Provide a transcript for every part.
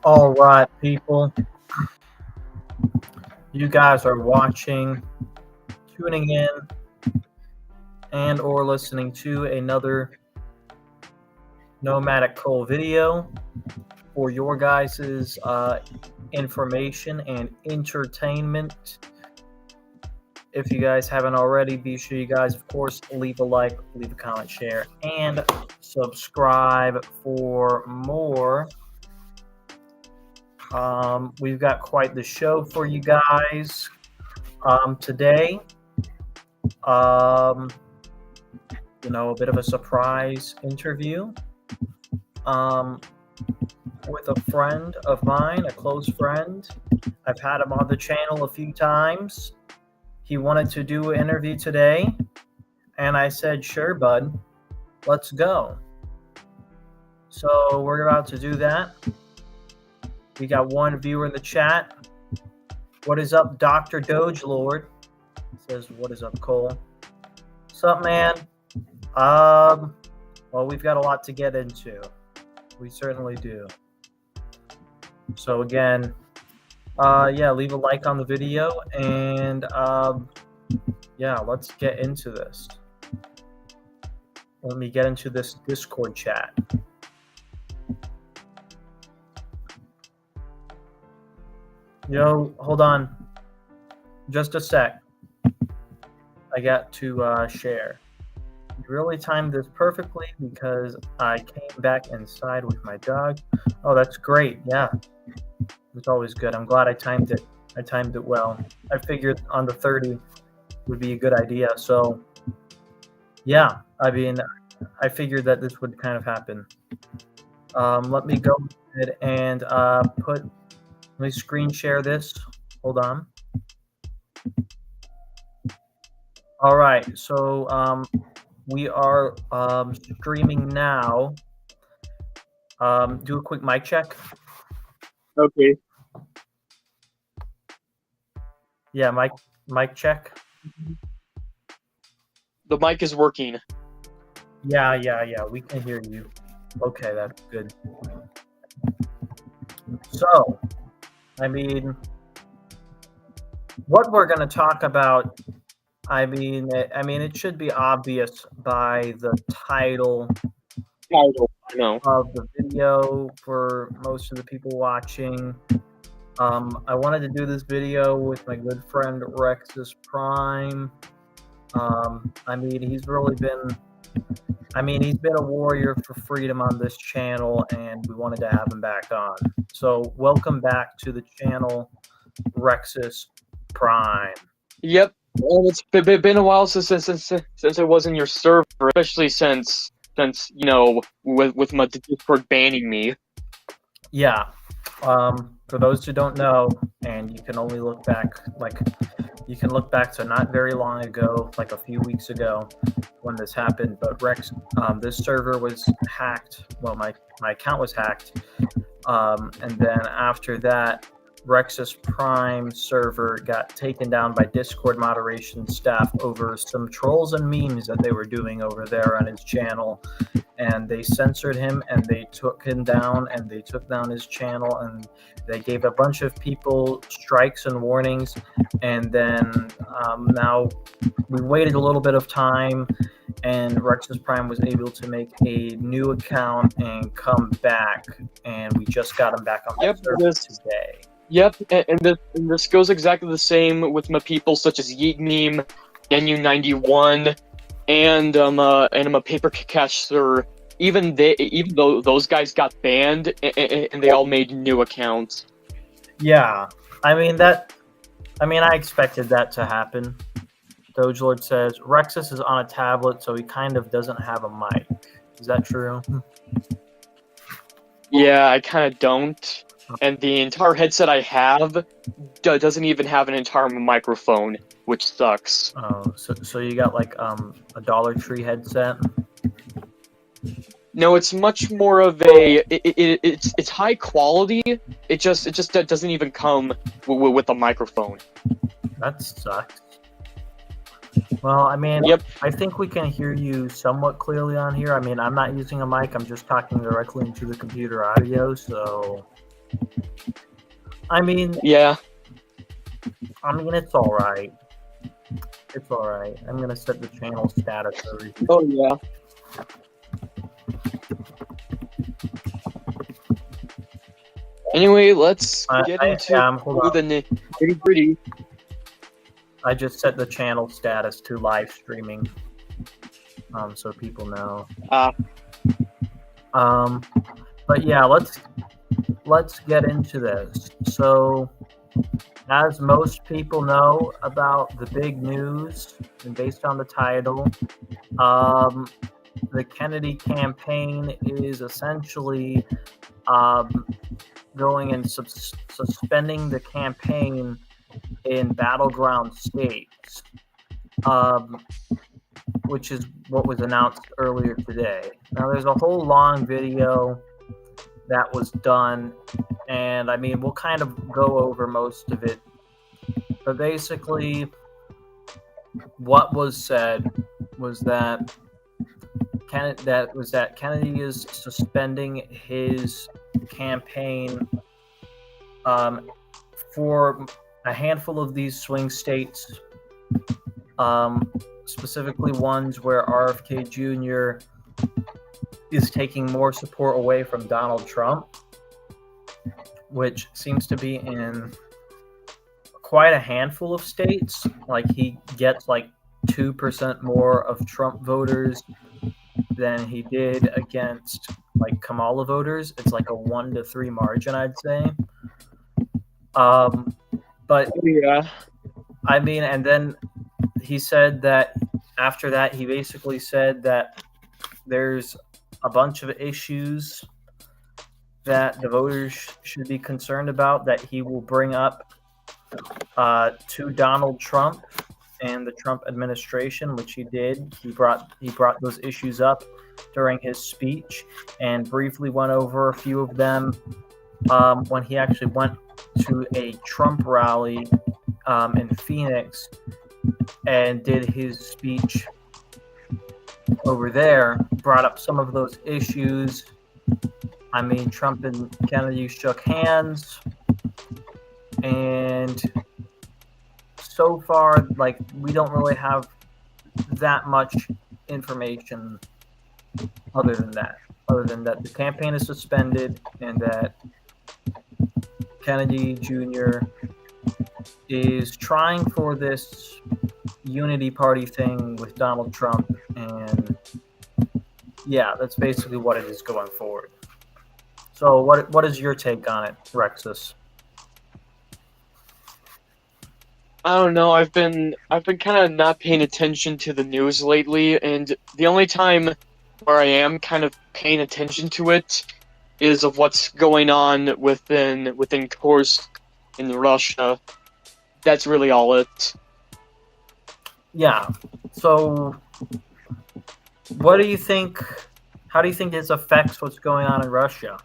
All right, people. You guys are watching, tuning in, and or listening to another Nomadic Cole video for your guys' information and entertainment. If you guys haven't already, be sure you guys, of course, leave a like, leave a comment, share, and subscribe for more. We've got quite the show for you guys today. A bit of a surprise interview with a friend of mine, a close friend. I've had him on the channel a few times. He wanted to do an interview today, and I said, sure, bud, let's go. So we're about to do that. We got one viewer in the chat. What is up, Dr. Doge Lord? He says, what is up, Cole? What's up, man? Well, we've got a lot to get into. We certainly do. So again, leave a like on the video, and let's get into this. Let me get into this Discord chat. Yo, hold on. Just a sec. I got to share. You really timed this perfectly because I came back inside with my dog. Oh, that's great. Yeah. It's always good. I'm glad I timed it. I timed it well. I figured on the 30 would be a good idea. So, yeah, I mean, I figured that this would kind of happen. Let me go ahead and let me screen share this. Hold on. All right. So, we are streaming now. Do a quick mic check. Okay. Yeah, mic check. The mic is working. Yeah, we can hear you. Okay, that's good. So, I mean, what we're going to talk about, it should be obvious by the title of the video for most of the people watching. I wanted to do this video with my good friend Rexuss Prime. He's really been, he's been a warrior for freedom on this channel, and we wanted to have him back on. So welcome back to the channel, Rexuss Prime. Yep, and it's been a while since I was in your server, especially since with my Discord banning me. Yeah. For those who don't know, and you can only look back, to not very long ago, like a few weeks ago when this happened, but this server was hacked. Well, my account was hacked. And then after that, Rexuss Prime server got taken down by Discord moderation staff over some trolls and memes that they were doing over there on his channel. And they censored him, and they took him down, and they took down his channel, and they gave a bunch of people strikes and warnings. And then now we waited a little bit of time, and Rexuss Prime was able to make a new account and come back, and we just got him back on the server today. Yep, and this goes exactly the same with my people such as Yeet Meme, NU91, and I'm a Paper Cacher. Even though those guys got banned, and they all made new accounts. Yeah, I expected that to happen. Doge Lord says Rexuss is on a tablet, so he kind of doesn't have a mic. Is that true? Yeah, I kind of don't. And the entire headset I have doesn't even have an entire microphone, which sucks. Oh, so you got like a Dollar Tree headset? No, it's much more of a it's high quality. It just doesn't even come with a microphone. That sucks. Well, Yep. I think we can hear you somewhat clearly on here. I'm not using a mic. I'm just talking directly into the computer audio, so I mean, Yeah. it's all right. It's all right. I'm gonna set the channel status over here. Oh yeah. Anyway, let's get into hold on. the nitty-gritty. I just set the channel status to live streaming, so people know. But yeah, let's get into this. So, as most people know about the big news, and based on the title, the Kennedy campaign is essentially going and suspending the campaign in battleground states, which is what was announced earlier today. Now, there's a whole long video that was done, and I mean, we'll kind of go over most of it. But basically, what was said was that Kennedy is suspending his campaign for a handful of these swing states, specifically ones where RFK Jr. is taking more support away from Donald Trump, which seems to be in quite a handful of states. Like, he gets like 2% more of Trump voters than he did against like Kamala voters. It's like a 1-3 margin, I'd say. But yeah, I mean, and then he said that after that, he basically said that there's a bunch of issues that the voters should be concerned about that he will bring up to Donald Trump and the Trump administration, which he did. He brought those issues up during his speech and briefly went over a few of them when he actually went to a Trump rally in Phoenix and did his speech over there. Brought up some of those issues. I mean, Trump and Kennedy shook hands, and so far, like, we don't really have that much information other than that the campaign is suspended and that Kennedy Jr. is trying for this unity party thing with Donald Trump, and yeah, that's basically what it is going forward. So what is your take on it, Rexuss? I don't know. I've been kind of not paying attention to the news lately, and the only time where I am kind of paying attention to it is of what's going on within Kursk in Russia. That's really all it. Yeah. So, what do you think? How do you think this affects what's going on in Russia?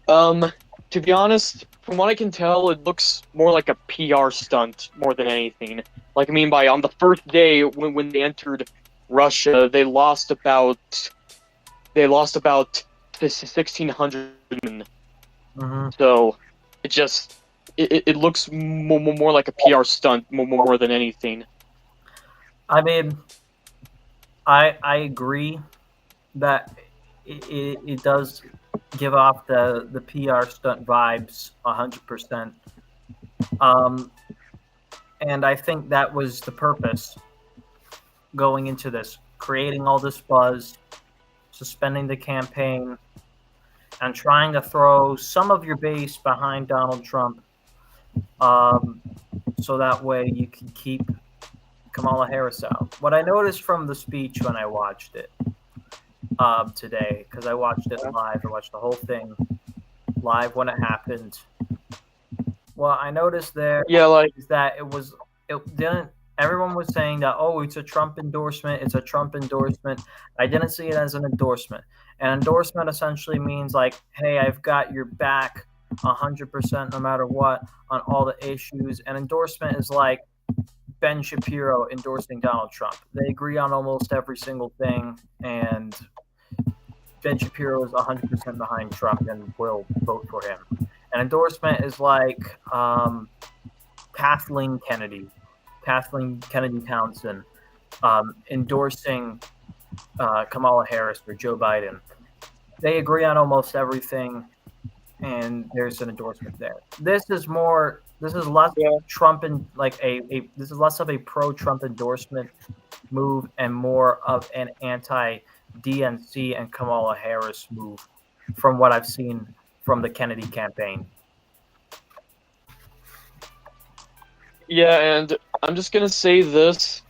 To be honest, from what I can tell, it looks more like a PR stunt more than anything. Like, I mean, on the first day when they entered Russia, they lost about 1,600 men. Mm-hmm. So it looks more like a PR stunt more than anything. I mean, I agree that it does give off the PR stunt vibes 100%. And I think that was the purpose going into this, creating all this buzz, suspending the campaign, and trying to throw some of your base behind Donald Trump, so that way you can keep Kamala Harris out. What I noticed from the speech when I watched it today, because I watched it live, I watched the whole thing live when it happened. What I noticed there is that it didn't. Everyone was saying that, oh, it's a Trump endorsement. It's a Trump endorsement. I didn't see it as an endorsement. An endorsement essentially means like, hey, I've got your back 100% no matter what on all the issues. An endorsement is like Ben Shapiro endorsing Donald Trump. They agree on almost every single thing, and Ben Shapiro is 100% behind Trump and will vote for him. An endorsement is like Kathleen Kennedy Townsend, endorsing Kamala Harris or Joe Biden. They agree on almost everything, and there's an endorsement there. This is less Trump and this is less of a pro-Trump endorsement move and more of an anti-DNC and Kamala Harris move, from what I've seen from the Kennedy campaign. Yeah, and I'm just gonna say this: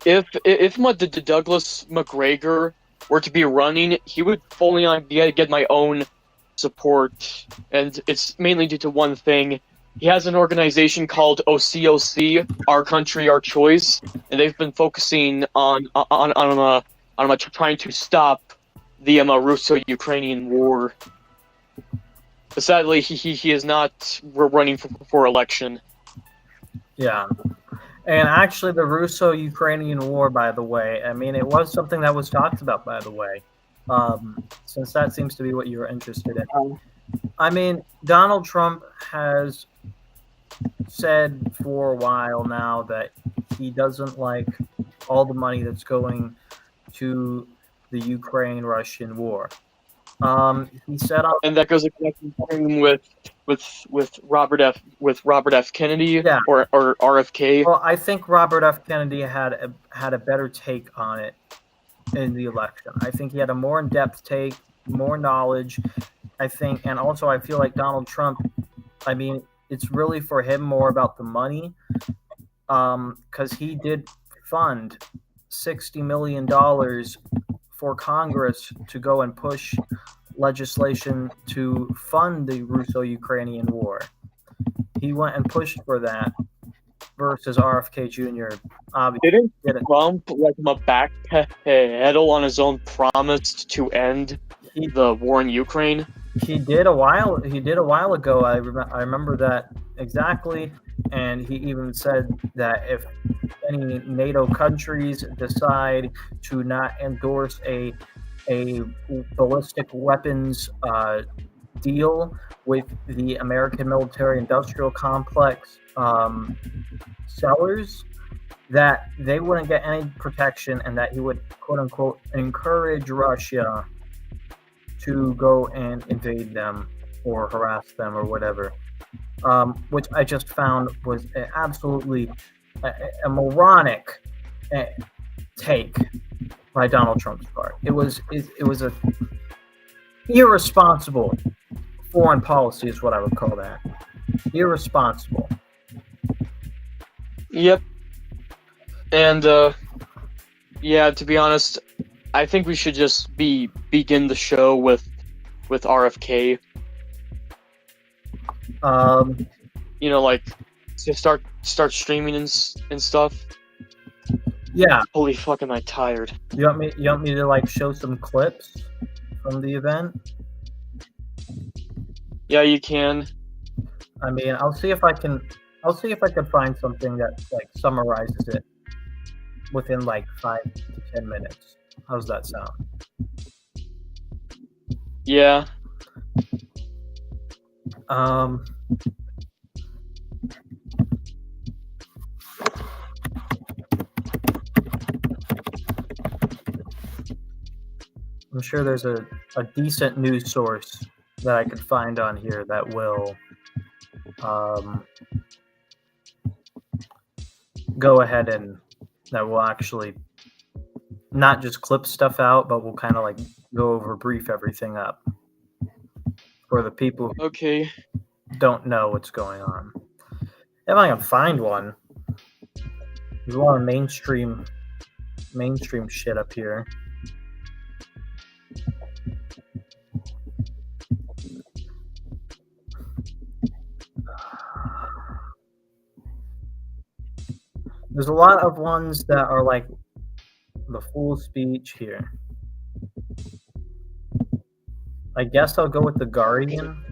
if Douglas McGregor were to be running, he would fully get my own support, and it's mainly due to one thing. He has an organization called OCOC, Our Country, Our Choice, and they've been focusing on trying to stop the Russo-Ukrainian war. But sadly, he is not running for election. Yeah. And actually, the Russo-Ukrainian war, by the way, I mean, it was something that was talked about, by the way, since that seems to be what you're interested in. I mean, Donald Trump has said for a while now that he doesn't like all the money that's going to the Ukraine-Russian war. He said, and that goes exactly with Robert F. Kennedy, or RFK. Well, I think Robert F. Kennedy had a better take on it in the election. I think he had a more in-depth take, more knowledge. I think, and also I feel like Donald Trump, I mean, it's really for him more about the money, because he did fund $60 million for Congress to go and push legislation to fund the Russo-Ukrainian war. He went and pushed for that versus RFK Jr. Didn't Trump backpedal on his own promise to end the war in Ukraine? He did a while ago. I remember that exactly, and he even said that if any NATO countries decide to not endorse a ballistic weapons deal with the American military-industrial complex sellers, that they wouldn't get any protection, and that he would, quote-unquote, encourage Russia to go and invade them or harass them or whatever, which I just found was absolutely a moronic take by Donald Trump's part. It was a irresponsible foreign policy is what I would call that. Irresponsible. Yep. And yeah, to be honest, I think we should just begin the show with RFK. You know, like to start streaming and stuff. Yeah. Holy fuck, am I tired? You want me to like show some clips from the event? Yeah, you can. I mean, I'll see if I can find something that like summarizes it within like 5 to 10 minutes. How's that sound? Yeah. I'm sure there's a decent news source that I could find on here that will go ahead and that will actually not just clip stuff out, but will kind of like go over, brief everything up for the people who don't know what's going on. If I can find one, there's a lot of mainstream shit up here. There's a lot of ones that are like the full speech here. I guess I'll go with The Guardian,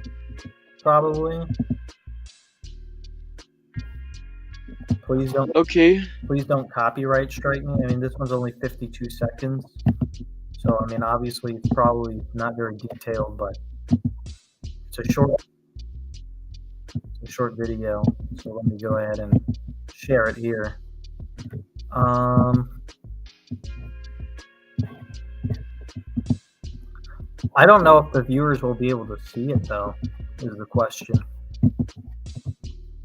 probably. Please don't. Okay. Please don't copyright strike me. I mean, this one's only 52 seconds, So, I mean, obviously, it's probably not very detailed, but it's a short video. So let me go ahead and share it here. I don't know if the viewers will be able to see it, though, is the question.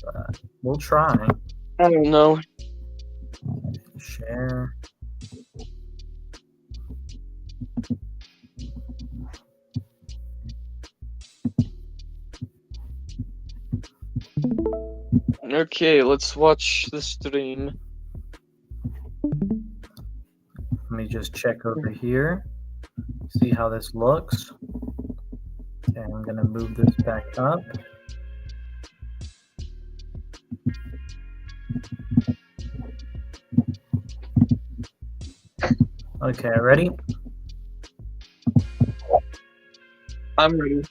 But we'll try. I don't know. Share. Okay, let's watch the stream. Let me just check over here, see how this looks. Okay, I'm going to move this back up. Okay, ready? I'm ready.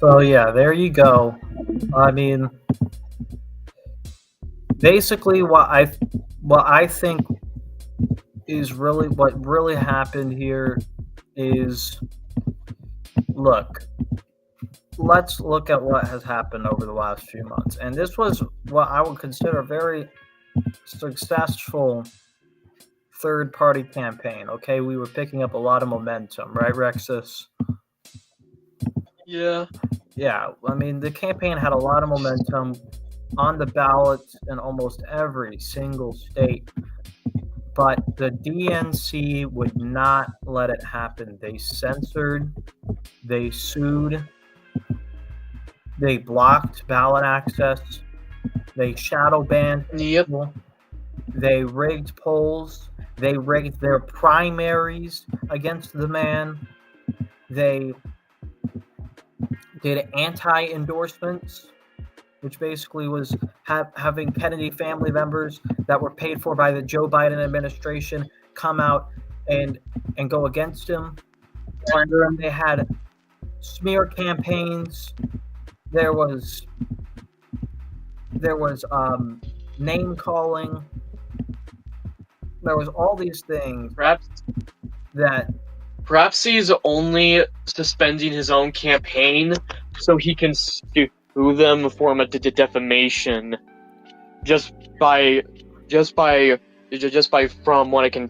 So yeah, there you go. I mean, basically, what I think is what really happened here is, look, let's look at what has happened over the last few months, and this was what I would consider a very successful third-party campaign. Okay, we were picking up a lot of momentum, right, Rexuss? Yeah. Yeah, I mean, the campaign had a lot of momentum on the ballots in almost every single state, but the DNC would not let it happen. They censored, they sued, they blocked ballot access, they shadow banned people, they rigged polls, they rigged their primaries against the man, they did anti-endorsements, which basically was having Kennedy family members that were paid for by the Joe Biden administration come out and go against him. They had smear campaigns. There was name calling. There was all these things. Perhaps he's only suspending his own campaign so he can sue them for defamation. Just by from what I can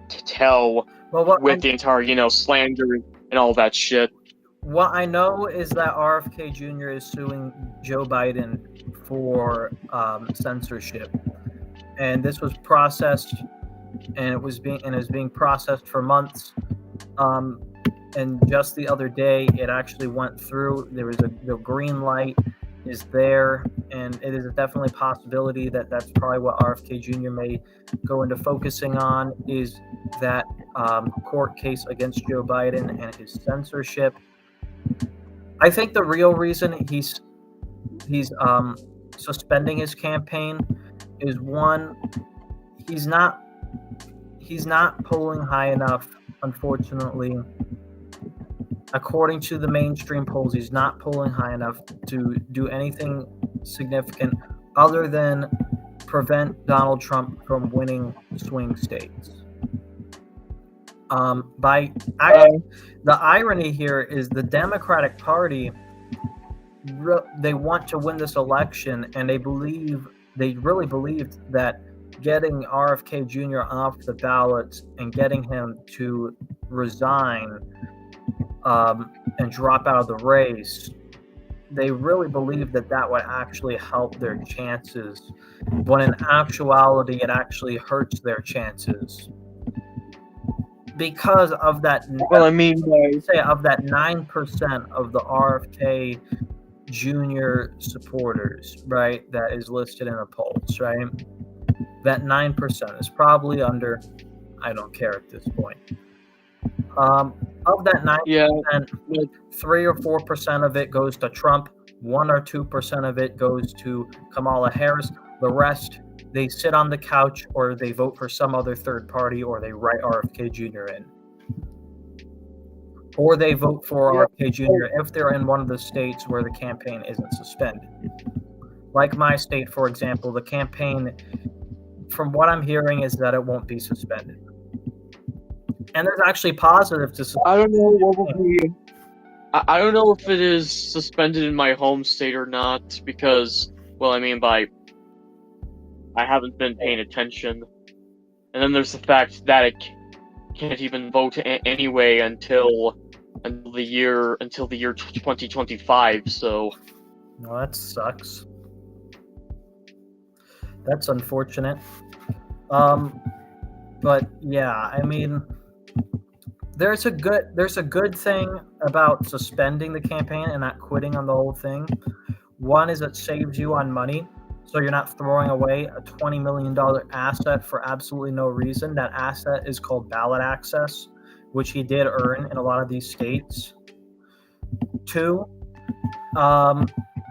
tell, the entire slander and all that shit. What I know is that RFK Jr. is suing Joe Biden for censorship, and this was processed, and it was being processed for months. And just the other day, it actually went through. There was the green light is there, and it is definitely a possibility that that's probably what RFK Jr. may go into focusing on, is that court case against Joe Biden and his censorship. I think the real reason he's suspending his campaign is, one, he's not polling high enough. Unfortunately, according to the mainstream polls, he's not polling high enough to do anything significant other than prevent Donald Trump from winning swing states. The irony here is the Democratic Party, they want to win this election, and they really believed that getting RFK Jr. off the ballot and getting him to resign and drop out of the race they really believe that would actually help their chances, when in actuality it actually hurts their chances. Because of that, Well, I mean, say of that 9% of the RFK Jr. supporters, right, that is listed in the polls, right? That 9% is probably under, I don't care at this point. Of that 9%, 3 or 4% of it goes to Trump, 1 or 2% of it goes to Kamala Harris. The rest, they sit on the couch or they vote for some other third party, or they write RFK Jr. in. Or they vote for RFK Jr. if they're in one of the states where the campaign isn't suspended. Like my state, for example, the campaign, from what I'm hearing, is that it won't be suspended. And there's actually positive to suspend. I don't know what will be. I don't know if it is suspended in my home state or not, because, well, I mean, I haven't been paying attention. And then there's the fact that it can't even vote anyway until the year 2025. So, well, that sucks. That's unfortunate. But yeah, I mean, there's a good thing about suspending the campaign and not quitting on the whole thing. One is it saves you on money, so you're not throwing away a $20 million asset for absolutely no reason. That asset is called ballot access, which he did earn in a lot of these states. 2,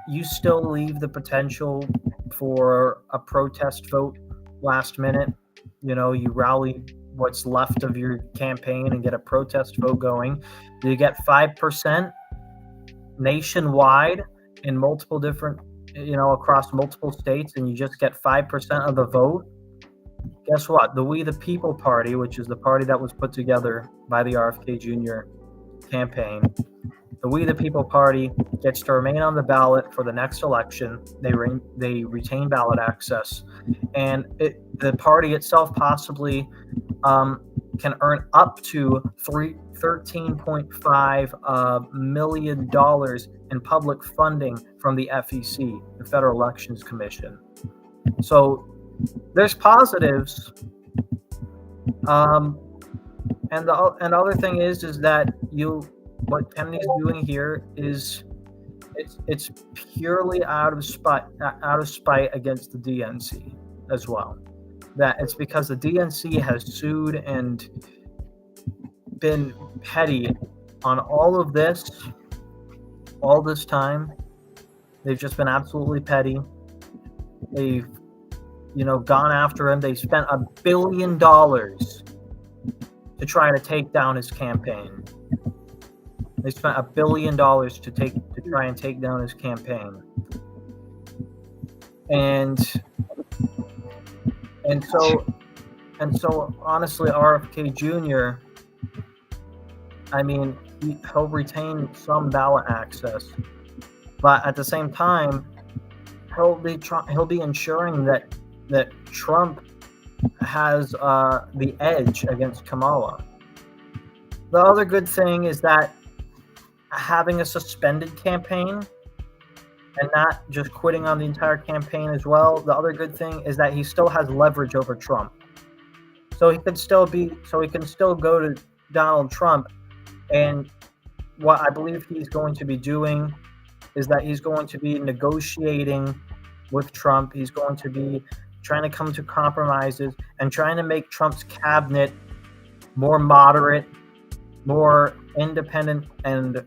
you still leave the potential for a protest vote last minute. You know, you rally what's left of your campaign and get a protest vote going. You get 5% nationwide in multiple different, across multiple states, and you just get 5% of the vote. Guess what? The We the People Party, which is the party that was put together by the RFK Jr. campaign, the We the People Party gets to remain on the ballot for the next election. They retain ballot access, and the party itself possibly can earn up to $13.5 million in public funding from the FEC, the Federal Elections Commission. So there's positives. And the other thing is that what Kennedy's doing here is it's purely out of spite against the DNC as well. That it's because the DNC has sued and been petty on all of this, all this time. They've just been absolutely petty. They've, gone after him. They spent $1 billion to try to take down his campaign. They spent $1 billion to try and take down his campaign. And so honestly, RFK Jr., I mean, he'll retain some ballot access, but at the same time, he'll be ensuring that Trump has the edge against Kamala. The other good thing is that having a suspended campaign and not just quitting on the entire campaign as well. The other good thing is that he still has leverage over Trump. So he can still go to Donald Trump, and what I believe he's going to be doing is that he's going to be negotiating with Trump. He's going to be trying to come to compromises and trying to make Trump's cabinet more moderate, more independent and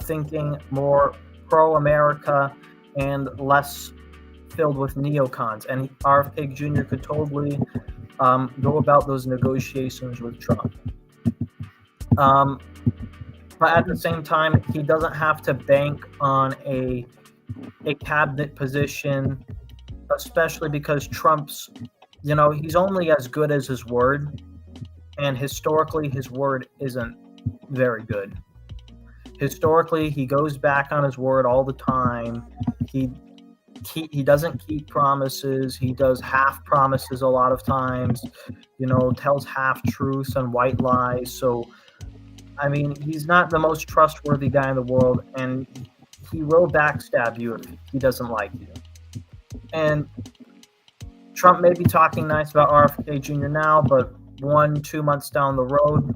thinking, more pro-America, and less filled with neocons. And RFK Jr. could totally go about those negotiations with Trump. But at the same time, he doesn't have to bank on a cabinet position, especially because Trump's, he's only as good as his word. And historically, his word isn't very good. Historically, he goes back on his word all the time. He doesn't keep promises. He does half promises a lot of times, tells half truths and white lies. So, I mean, he's not the most trustworthy guy in the world. And he will backstab you if he doesn't like you. And Trump may be talking nice about RFK Jr. now, but 1-2 months down the road,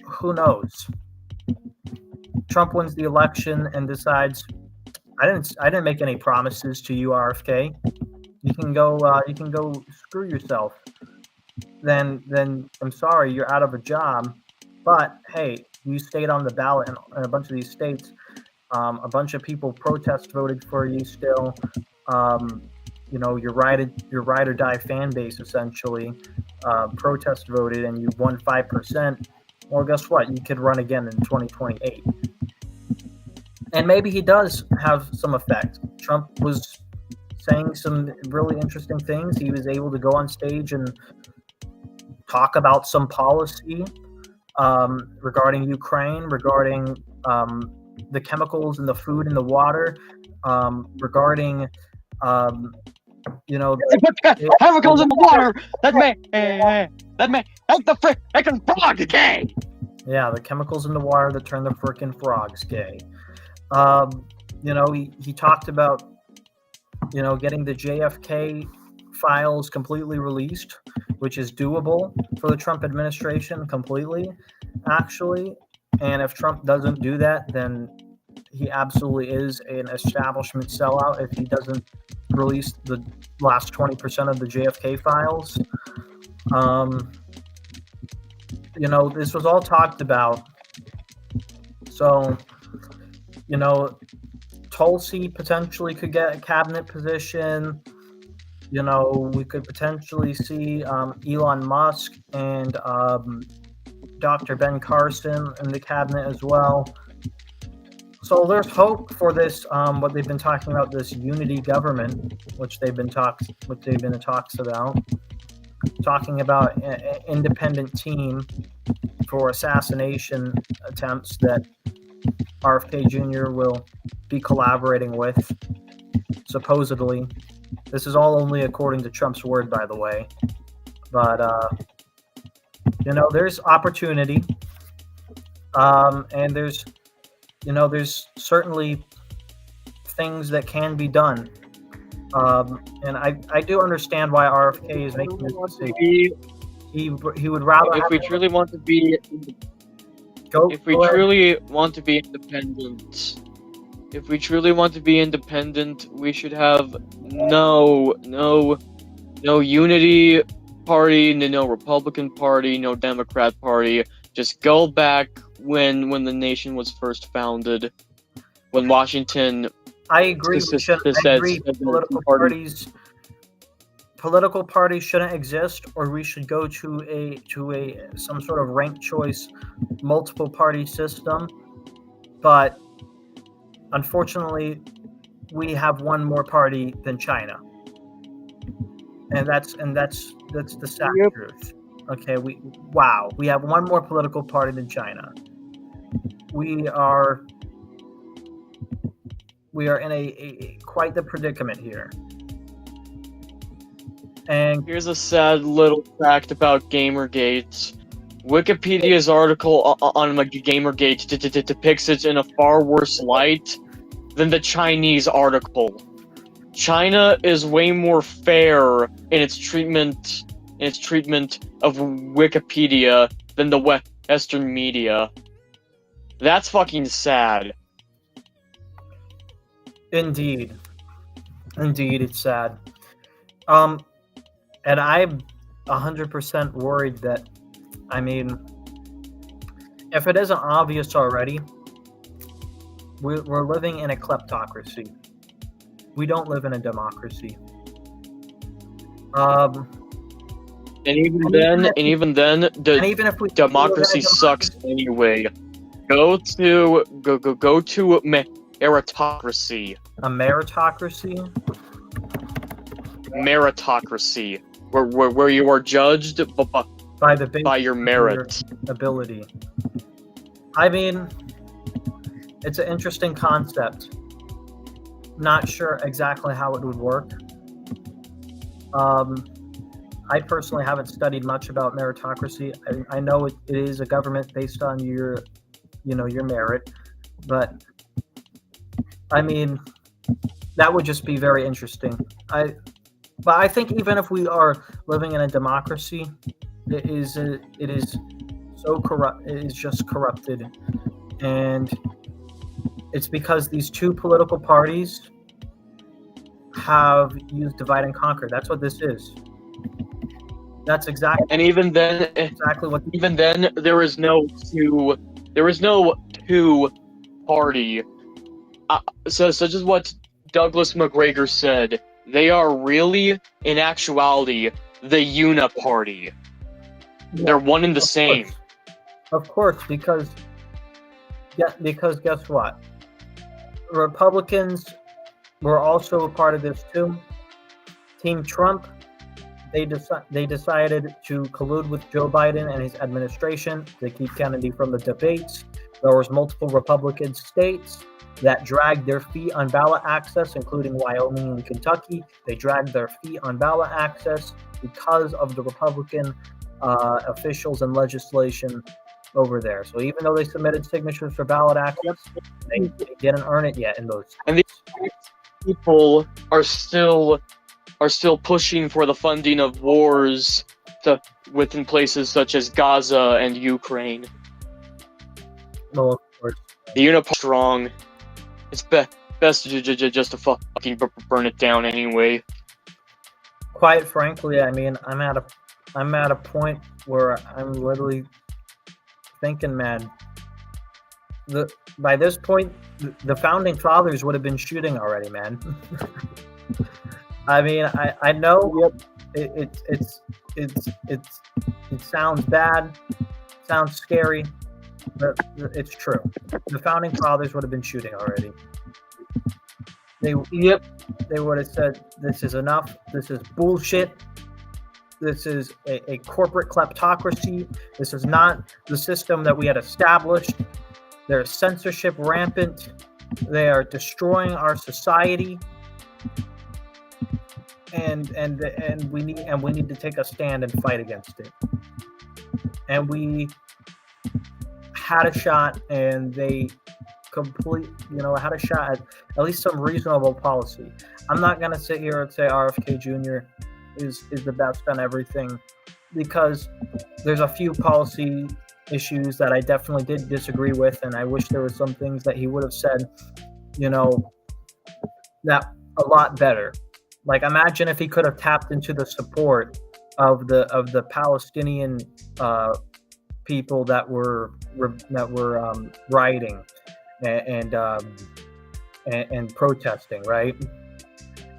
who knows? Trump wins the election and decides, I didn't make any promises to you, RFK. You can go screw yourself. Then I'm sorry, you're out of a job. But hey, you stayed on the ballot in a bunch of these states. A bunch of people protest voted for you still. Your ride or die fan base essentially protest voted, and you won 5%. Well, guess what? You could run again in 2028. And maybe he does have some effect. Trump was saying some really interesting things. He was able to go on stage and talk about some policy regarding Ukraine, regarding the chemicals in the food and the water, regarding chemicals in the water that make the frickin' frog gay. Yeah, the chemicals in the water that turn the frickin' frogs gay. He talked about getting the JFK files completely released, which is doable for the Trump administration completely, actually. And if Trump doesn't do that, then he absolutely is an establishment sellout if he doesn't release the last 20% of the JFK files. This was all talked about. So, Tulsi potentially could get a cabinet position. We could potentially see Elon Musk and Dr. Ben Carson in the cabinet as well. So there's hope for this. What they've been talking about, this unity government, which they've been in talks about, talking about an independent team for assassination attempts that RFK Jr. will be collaborating with, supposedly. This is all only according to Trump's word, by the way. But, there's opportunity. And there's certainly things that can be done. And I do understand why RFK is making this decision. He would rather. If we truly want to be independent, we should have no unity party, no Republican party, no Democrat party. Just go back when the nation was first founded, when Washington. I agree. Political parties shouldn't exist, or we should go to some sort of ranked choice, multiple party system. But unfortunately, we have one more party than China, and that's the sad truth. Okay, we have one more political party than China. We are in a quite the predicament here. And here's a sad little fact about Gamergate. Wikipedia's article on Gamergate depicts it in a far worse light than the Chinese article. China is way more fair in its treatment of Wikipedia than the Western media. That's fucking sad. Indeed, it's sad. And I'm 100% worried that, if it isn't obvious already, we're living in a kleptocracy. We don't live in a democracy. And even then, democracy sucks anyway. Go to meritocracy. A meritocracy? Meritocracy, where you are judged by your merit, your ability. It's an interesting concept. Not sure exactly how it would work. I personally haven't studied much about meritocracy. I know it is a government based on your merit, but I mean, that would just be very interesting. But I think even if we are living in a democracy, it is so corrupt. It is just corrupted, and it's because these two political parties have used divide and conquer. That's what this is. That's exactly. And even then, exactly what. Even then, there is no two. There is no two party. So just what Douglas McGregor said. They are really, in actuality, the uniparty. They're one and the same. Of course, because guess what? Republicans were also a part of this too. Team Trump, they decided to collude with Joe Biden and his administration to keep Kennedy from the debates. There was multiple Republican states that dragged their feet on ballot access, including Wyoming and Kentucky. They dragged their feet on ballot access because of the Republican officials and legislation over there. So even though they submitted signatures for ballot access, they didn't earn it yet in those. And these people are still pushing for the funding of wars within places such as Gaza and Ukraine. No, of course. The uniparty is strong. It's best just to fucking burn it down anyway. Quite frankly, I mean, I'm at a point where I'm literally thinking, man, by this point, the founding fathers would have been shooting already, man. I mean, I know it sounds bad, sounds scary, but it's true. The founding fathers would have been shooting already. They would have said, this is enough, this is bullshit, this is a corporate kleptocracy, this is not the system that we had established, there's censorship rampant, they are destroying our society, and we need to take a stand and fight against it. And we had a shot, and they had a shot at least some reasonable policy. I'm not going to sit here and say RFK Jr. is the best on everything, because there's a few policy issues that I definitely did disagree with, and I wish there were some things that he would have said, that a lot better. Like, imagine if he could have tapped into the support of the Palestinian people that were rioting and protesting, right?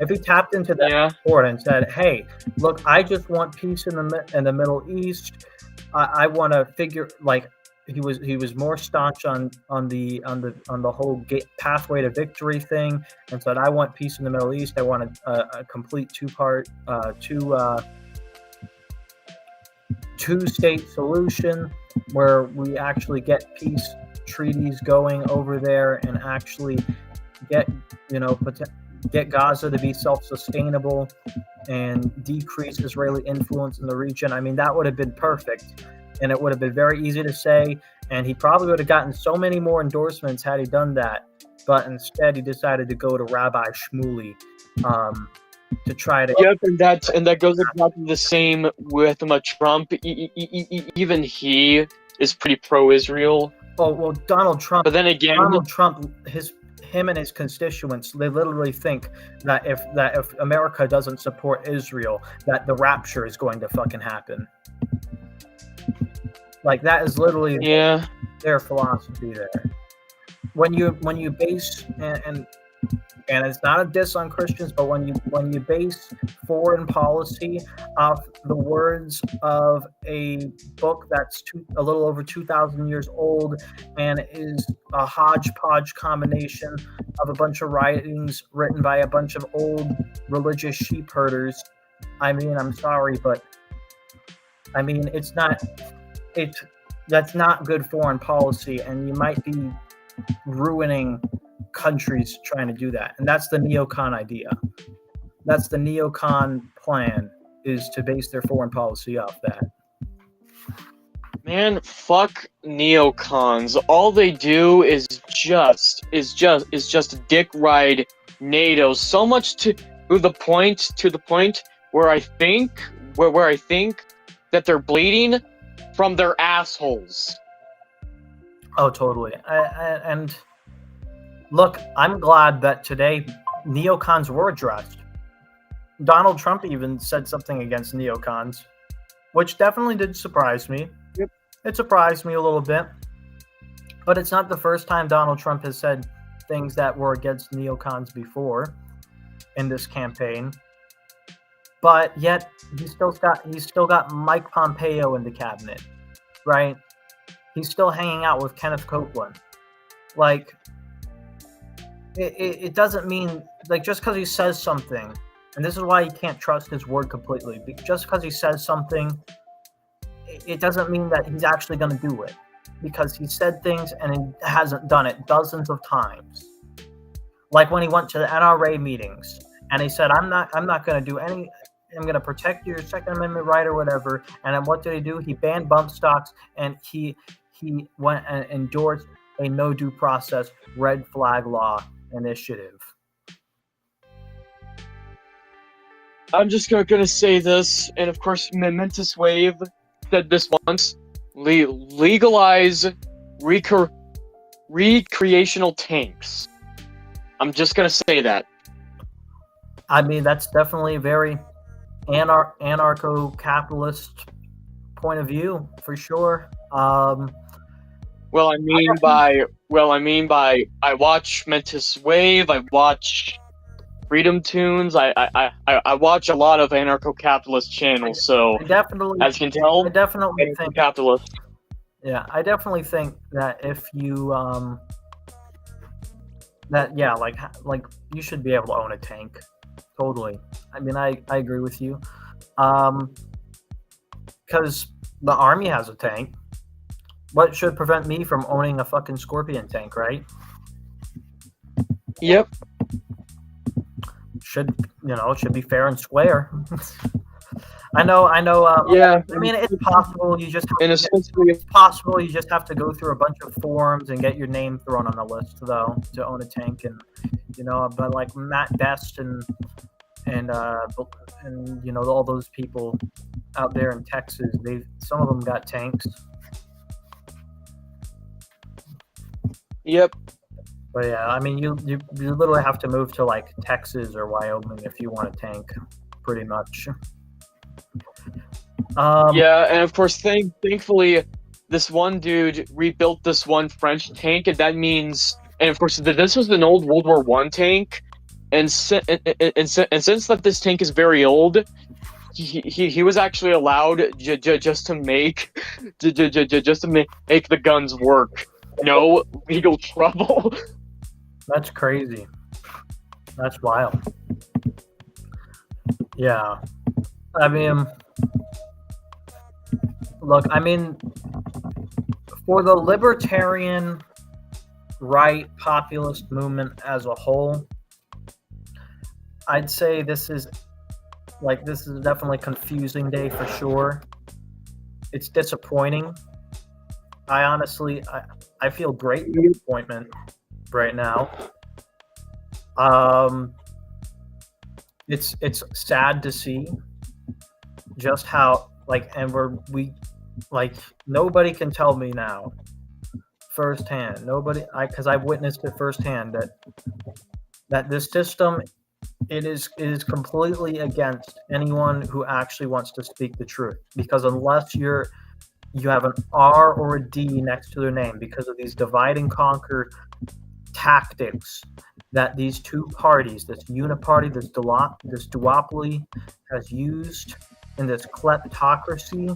If he tapped into that support and said, "Hey, look, I just want peace in the Middle East. I want to figure," like, he was more staunch on the whole pathway to victory thing, and said, "I want peace in the Middle East. I want a complete two-state solution where we actually get peace treaties going over there and actually get Gaza to be self-sustainable and decrease Israeli influence in the region." I mean, that would have been perfect, and it would have been very easy to say, and he probably would have gotten so many more endorsements had he done that. But instead, he decided to go to Rabbi Shmuley to try to. Yep, and that goes exactly the same with Trump. Even he is pretty pro-Israel. Oh well, Donald Trump. But then again, Donald Trump, him and his constituents, they literally think that if America doesn't support Israel, that the rapture is going to fucking happen. Like, that is literally their philosophy there. When you base and it's not a diss on Christians, but when you base foreign policy off the words of a book that's a little over 2,000 years old and is a hodgepodge combination of a bunch of writings written by a bunch of old religious sheep herders, I mean, I'm sorry, but I mean, that's not good foreign policy, and you might be ruining countries trying to do that. And that's the neocon idea. That's the neocon plan, is to base their foreign policy off that. Man, fuck neocons. All they do is just dick ride NATO so much to the point where I think that they're bleeding from their assholes. Oh, totally. And look, I'm glad that today neocons were addressed. Donald Trump even said something against neocons, which definitely did surprise me. Yep. It surprised me a little bit. But it's not the first time Donald Trump has said things that were against neocons before in this campaign. But yet he's still got Mike Pompeo in the cabinet, right? He's still hanging out with Kenneth Copeland. Like, it doesn't mean, like, just because he says something, and this is why you can't trust his word completely. Just because he says something, it doesn't mean that he's actually going to do it. Because he said things and he hasn't done it dozens of times. Like when he went to the NRA meetings and he said, I'm not going to do any, I'm going to protect your Second Amendment right or whatever. And then what did he do? He banned bump stocks, and he went and endorsed a no due process red flag law initiative. I'm just gonna say this, and of course, Momentous Wave said this once: legalize recreational tanks. I'm just gonna say that. I mean, that's definitely a very anarcho-capitalist point of view for sure. I watch Mentis Wave, I watch Freedom Tunes, I watch a lot of anarcho-capitalist channels, so as you can tell, I definitely think capitalist. Yeah, I definitely think that if you like you should be able to own a tank. Totally. I mean, I agree with you. Because the army has a tank. What should prevent me from owning a fucking Scorpion tank, right? Yep. Should be fair and square. I know. Yeah. I mean, it's possible. It's possible you just have to go through a bunch of forums and get your name thrown on the list, though, to own a tank. And but like Matt Best and all those people out there in Texas, some of them got tanks. Yep. But yeah, I mean, you literally have to move to like Texas or Wyoming if you want a tank, pretty much. Yeah, and of course, thankfully, this one dude rebuilt this one French tank, and that means, and of course, this was an old World War I tank, and since that this tank is very old, he was actually allowed just to make the guns work. No legal trouble. That's crazy. That's wild. Yeah. I mean, look, for the libertarian right populist movement as a whole, I'd say this is definitely a confusing day for sure. It's disappointing. I feel great disappointment right now. It's sad to see just how nobody can tell me now firsthand. Because I've witnessed it firsthand that this system is completely against anyone who actually wants to speak the truth. Because unless you have an R or a D next to their name, because of these divide and conquer tactics that these two parties, this uniparty, this duopoly, has used in this kleptocracy,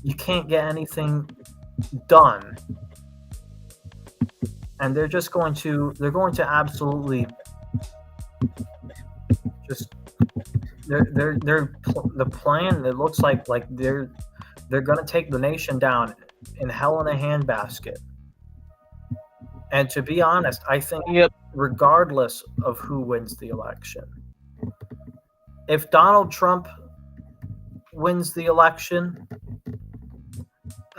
you can't get anything done. And they're going to absolutely just the plan. It looks like they're going to take the nation down in hell in a handbasket. And to be honest, I think regardless of who wins the election, if Donald Trump wins the election,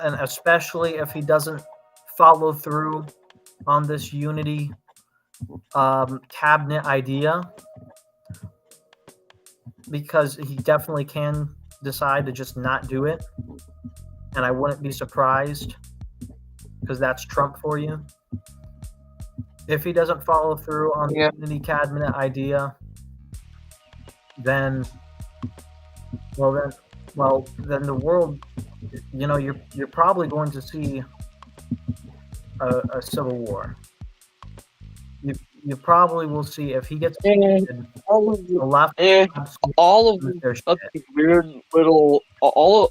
and especially if he doesn't follow through on this unity cabinet idea, because he definitely can decide to just not do it, and I wouldn't be surprised, because that's Trump for you. If he doesn't follow through on the unity cabinet idea, then the world, you're probably going to see a civil war. You probably will see, if he gets elected, the left. All of these weird little, all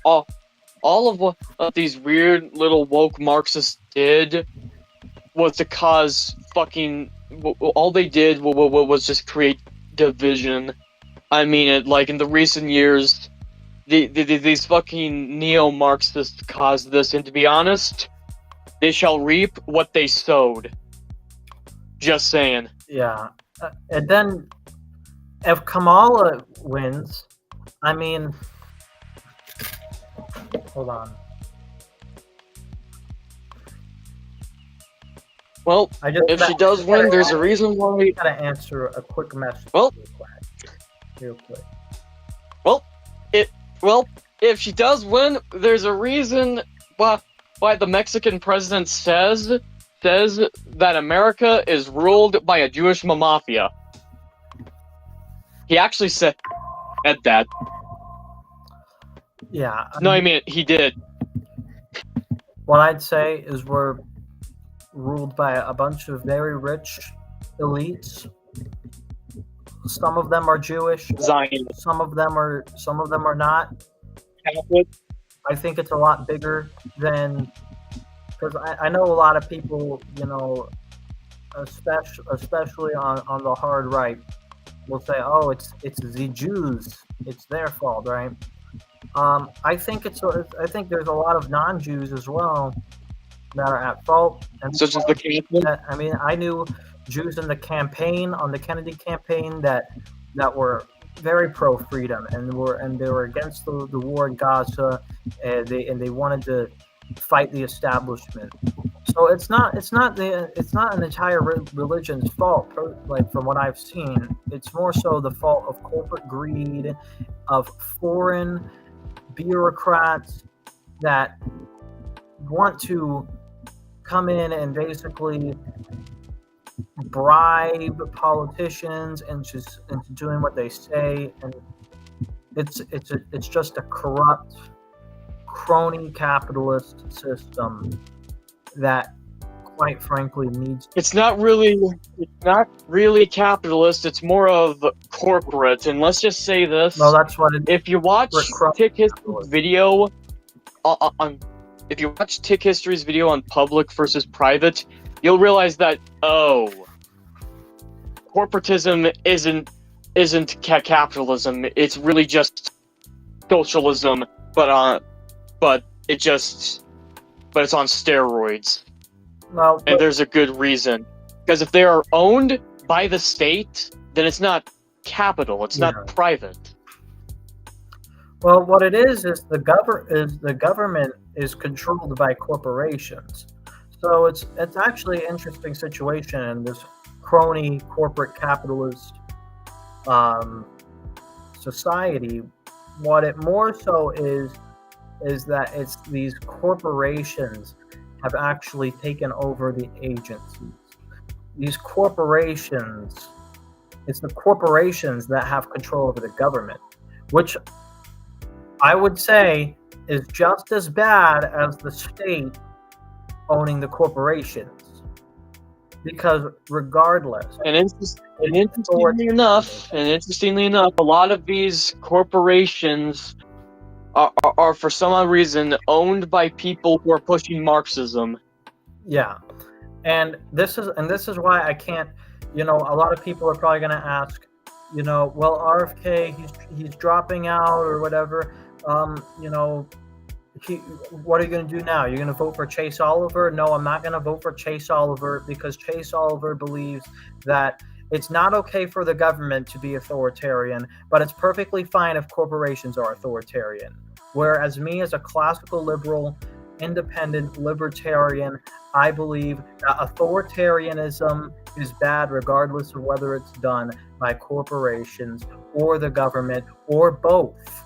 of what these weird little woke Marxists did was to cause fucking. All they did was just create division. I mean, like in the recent years, these fucking neo-Marxists caused this, and to be honest, they shall reap what they sowed. Just saying. Yeah. And then, if Kamala wins, I mean... Hold on. Well, if she does win, there's a reason why... I gotta answer a quick message real quick. Well, if she does win, there's a reason why the Mexican president says that America is ruled by a Jewish mafia. He actually said that. Yeah. I mean, he did. What I'd say is we're ruled by a bunch of very rich elites. Some of them are Jewish. Zionists. Some of them are not. Catholic. I think it's a lot bigger than, because I know a lot of people, especially on the hard right, will say, "Oh, it's the Jews, it's their fault," right? I think there's a lot of non-Jews as well that are at fault, and such as the Catholic. I mean, I knew Jews in the campaign, on the Kennedy campaign, that were very pro-freedom, and they were against the war in Gaza, and they wanted to fight the establishment. So it's not an entire religion's fault, like from what I've seen. It's more so the fault of corporate greed, of foreign bureaucrats that want to come in and basically bribe politicians into doing what they say, and it's just a corrupt, crony capitalist system that, quite frankly, needs. It's not really capitalist. It's more of corporate. And let's just say this. Well, that's what it is. If you watch Tick History's video if you watch Tick History's video on public versus private, you'll realize that corporatism isn't capitalism. It's really just socialism, but it's on steroids. Well, and there's a good reason, because if they are owned by the state, then it's not capital. It's not private. Well, what it is the government is controlled by corporations. So it's actually an interesting situation in this crony corporate capitalist society. What it more so is that it's these corporations have actually taken over the agencies. These corporations, it's the corporations that have control over the government, which I would say is just as bad as the state owning the corporations. Because regardless... And interestingly enough, a lot of these corporations are for some odd reason owned by people who are pushing Marxism. Yeah, and this is why I can't. A lot of people are probably going to ask, well, RFK, he's dropping out or whatever. What are you going to do now? You're going to vote for Chase Oliver? No, I'm not going to vote for Chase Oliver, because Chase Oliver believes that It's not okay for the government to be authoritarian, but it's perfectly fine if corporations are authoritarian. Whereas me, as a classical liberal, independent libertarian, I believe that authoritarianism is bad regardless of whether it's done by corporations or the government or both,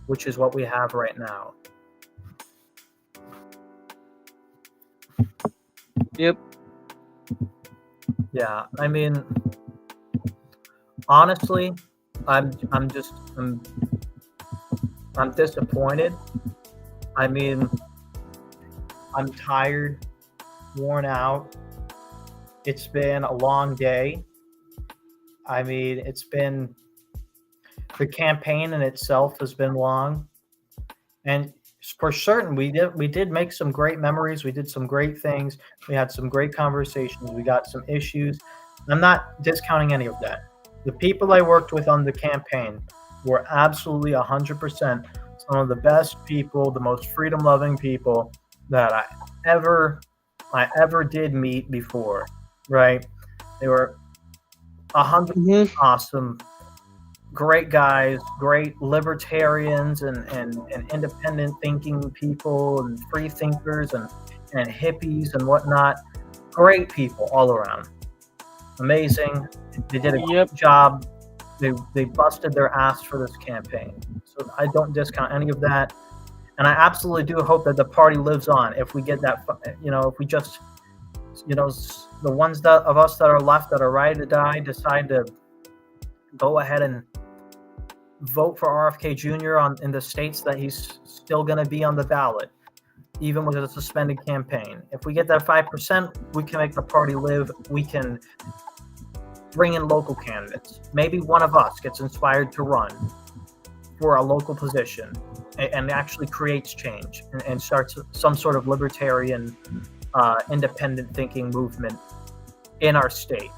which is what we have right now. Yep. Yeah, I mean, honestly, I'm disappointed. I mean, I'm tired, worn out. It's been a long day. I mean, the campaign in itself has been long, and for certain, we did make some great memories. We did some great things. We had some great conversations. We got some issues. I'm not discounting any of that. The people I worked with on the campaign were absolutely 100% some of the best people, the most freedom-loving people that I ever did meet before. Right? They were 100% awesome, great guys, great libertarians and independent thinking people and free thinkers and hippies and whatnot. Great people all around. Amazing. They did a great job. They busted their ass for this campaign. So I don't discount any of that. And I absolutely do hope that the party lives on. If we get that, if we just, the ones of us that are left that are ready to die decide to go ahead and vote for RFK Jr. in the states that he's still going to be on the ballot, even with a suspended campaign. If we get that 5%, we can make the party live. We can bring in local candidates. Maybe one of us gets inspired to run for a local position and actually creates change and starts some sort of libertarian, independent thinking movement in our state,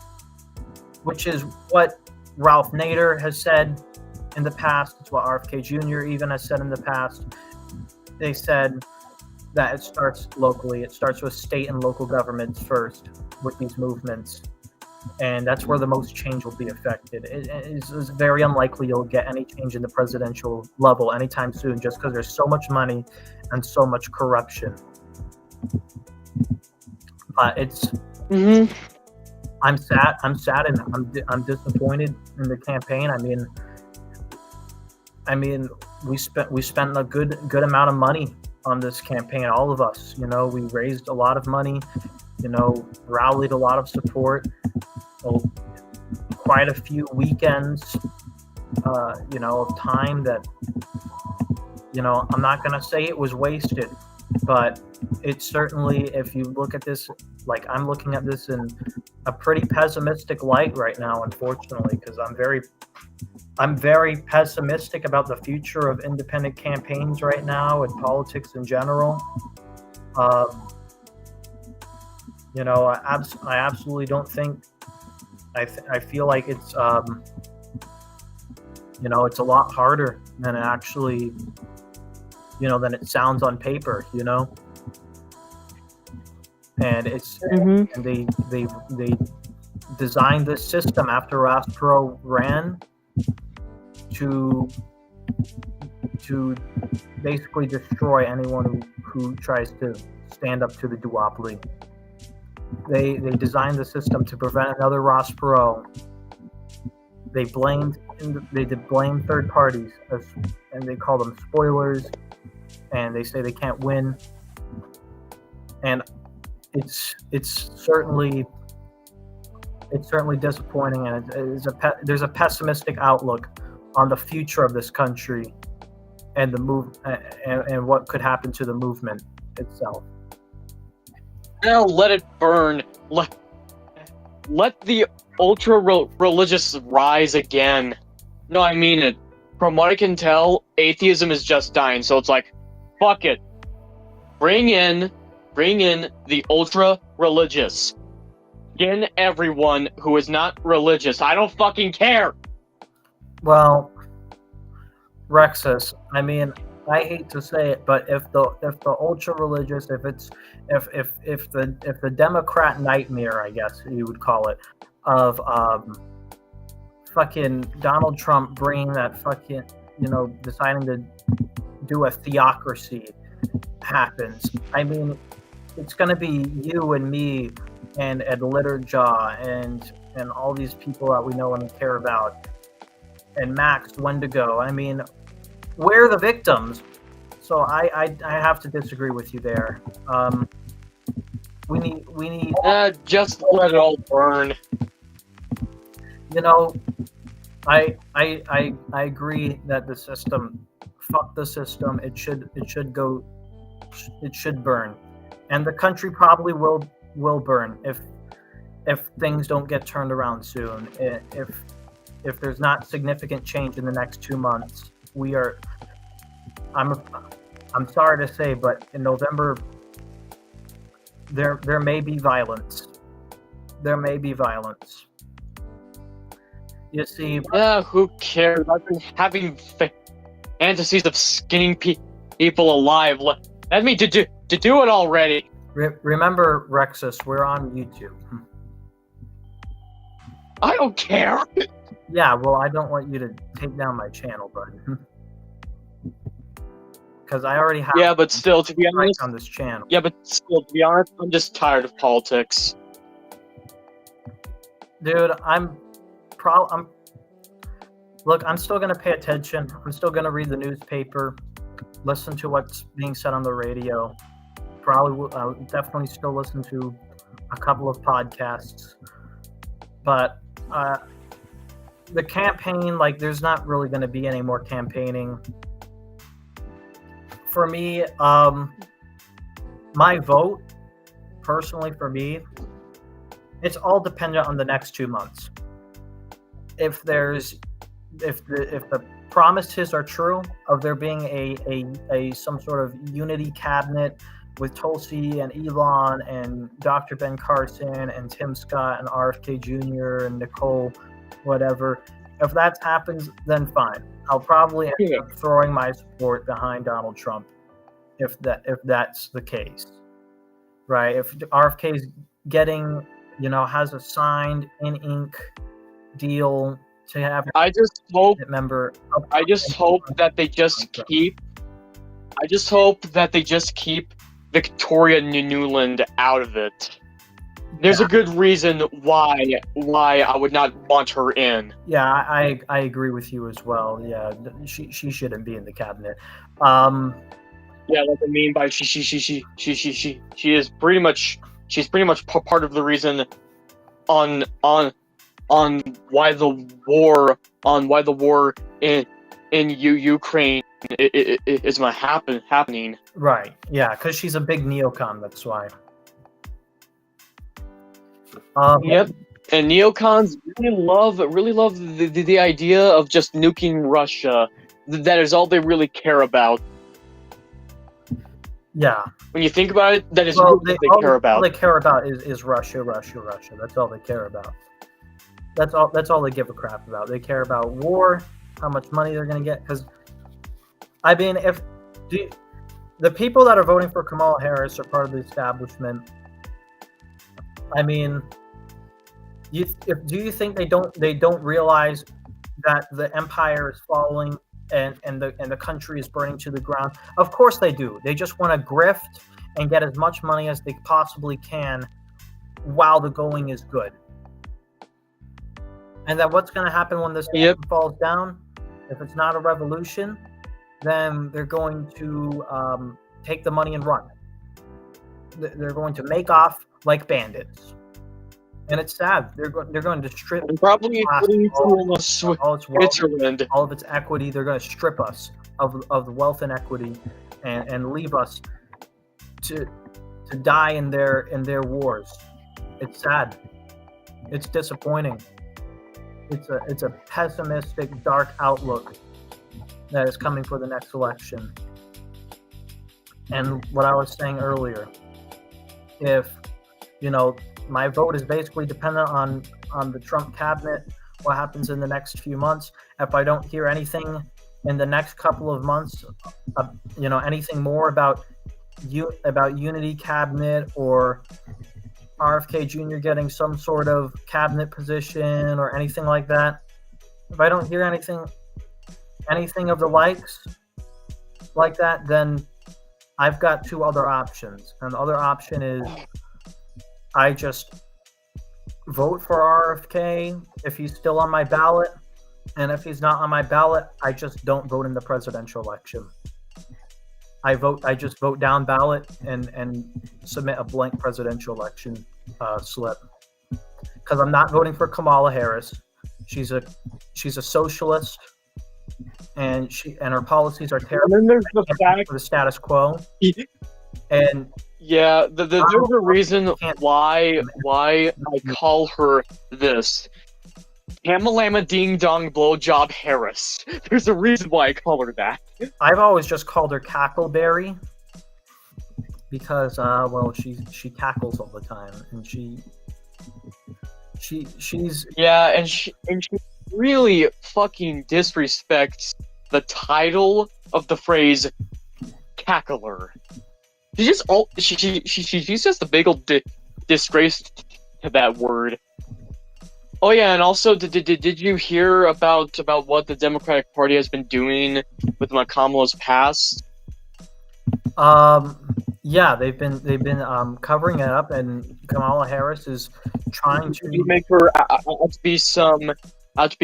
which is what Ralph Nader has said in the past. It's what RFK Jr. even has said in the past. They said that it starts locally. It starts with state and local governments first with these movements. And that's where the most change will be affected. It's very unlikely you'll get any change in the presidential level anytime soon, just because there's so much money and so much corruption. It's I'm sad and I'm disappointed in the campaign. I mean, we spent a good amount of money on this campaign, all of us. We raised a lot of money, rallied a lot of support, quite a few weekends, of time that, I'm not going to say it was wasted, but it's certainly, if you look at this, like I'm looking at this in a pretty pessimistic light right now, unfortunately, because I'm very pessimistic about the future of independent campaigns right now and politics in general. I absolutely don't think. I feel like it's it's a lot harder than it actually, than it sounds on paper. And it's and they designed this system after Ross Perot ran to basically destroy anyone who tries to stand up to the duopoly. They designed the system to prevent another Ross Perot. They did blame third parties and they call them spoilers, and they say they can't win. And it's certainly disappointing, and there's a pessimistic outlook on the future of this country and the and what could happen to the movement itself. Now let it burn. Let the ultra-religious rise again. No, I mean it. From what I can tell, atheism is just dying, so it's like, fuck it. Bring in the ultra-religious. Again, everyone who is not religious. I don't fucking care. Well, Rexuss, I hate to say it, but if the ultra religious, if the Democrat nightmare, I guess you would call it, of fucking Donald Trump bringing that fucking, deciding to do a theocracy happens. I mean, it's going to be you and me and Ed Litterjaw and all these people that we know and care about, and Max Wendigo. I mean, we're the victims. So I have to disagree with you there. We need. Just let it all burn. I agree that the system, fuck the system. It should burn, and the country probably will burn if things don't get turned around soon. If there's not significant change in the next 2 months, I'm sorry to say, but in November there may be violence. There may be violence. You see, Who cares? I've been having fantasies of skinning people alive. Let me to do it already. Remember, Rexuss, we're on YouTube. I don't care. Yeah, well, I don't want you to take down my channel, buddy. Because I already have. Yeah, but still, to be honest, on this channel. Yeah, but still, to be honest, I'm just tired of politics. Dude, Look, I'm still gonna pay attention. I'm still gonna read the newspaper, listen to what's being said on the radio. I'll definitely still listen to a couple of podcasts. But the campaign, there's not really gonna be any more campaigning. For me, my vote, personally for me, it's all dependent on the next 2 months. If the promises are true of there being a some sort of unity cabinet with Tulsi and Elon and Dr. Ben Carson and Tim Scott and RFK Jr. and Nicole, whatever, if that happens, then fine. I'll probably end up throwing my support behind Donald Trump if that's the case, right? If RFK's getting, has a signed in ink deal to have. I just hope that they just keep Victoria Nuland out of it. There's a good reason why I would not want her in. Yeah, I agree with you as well. Yeah, she shouldn't be in the cabinet. Yeah, what I mean by she is pretty much part of the reason on why the war in Ukraine is not happening. Right. Yeah, because she's a big neocon. That's why. Yep. And neocons really love the idea of just nuking Russia. That is all they really care about. Yeah. When you think about it, that is what they care about. All they care about is Russia. That's all they care about. That's all they give a crap about. They care about war, how much money they're going to get. Because, I mean, the people that are voting for Kamala Harris are part of the establishment. I mean, do you think they don't realize that the empire is falling and the country is burning to the ground? Of course they do. They just want to grift and get as much money as they possibly can while the going is good. And that what's going to happen when this falls down? If it's not a revolution, then they're going to take the money and run. They're going to make off like bandits, and it's sad. They're going to strip probably all of its equity. They're going to strip us of the wealth and equity, and leave us to die in their wars. It's sad. It's disappointing. It's a pessimistic, dark outlook that is coming for the next election. And what I was saying earlier, if my vote is basically dependent on the Trump cabinet, what happens in the next few months. If I don't hear anything in the next couple of months, anything more about unity cabinet or RFK Jr. getting some sort of cabinet position or anything like that, if I don't hear anything of the likes like that, then I've got two other options. And the other option is I just vote for RFK if he's still on my ballot. And if he's not on my ballot, I just don't vote in the presidential election. I just vote down ballot and submit a blank presidential election slip. Because I'm not voting for Kamala Harris. She's a socialist, and her policies are terrible. And then there's the fact for the status quo. And yeah, there's a reason why I call her this. Hamalama Ding Dong Blowjob Harris. There's a reason why I call her that. I've always just called her Cackleberry because well, she cackles all the time, and she's yeah, and she really fucking disrespects the title of the phrase cackler. She's just a big old disgrace to that word. Oh yeah, and also, did you hear about what the Democratic Party has been doing with Kamala's past? Yeah, they've been covering it up, and Kamala Harris is trying to make her out to be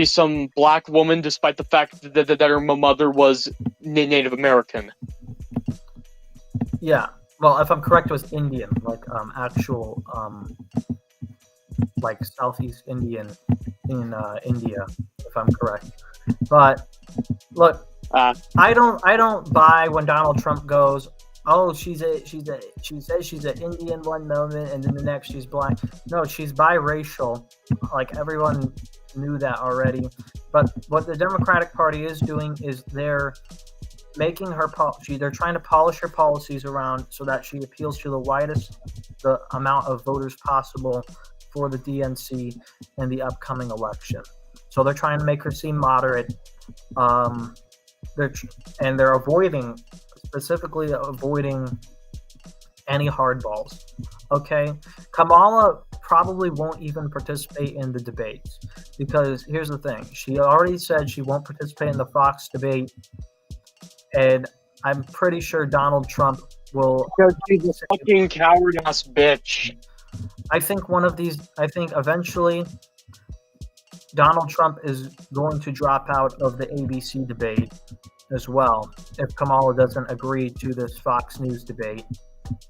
some black woman, despite the fact that her mother was Native American. Yeah, well, if I'm correct, it was Indian, like actual like Southeast Indian in India, if I'm correct. But look, I don't buy when Donald Trump goes, oh, she says she's an Indian one moment, and then the next she's black. No, she's biracial. Like, everyone knew that already. But what the Democratic Party is doing is they're making her they're trying to polish her policies around so that she appeals to the amount of voters possible for the DNC in the upcoming election. So they're trying to make her seem moderate. They're specifically avoiding any hardballs. Okay, Kamala probably won't even participate in the debates because here's the thing: she already said she won't participate in the Fox debate, and I'm pretty sure Donald Trump will. Because she's a fucking coward-ass bitch. I think eventually Donald Trump is going to drop out of the ABC debate as well if Kamala doesn't agree to this Fox News debate,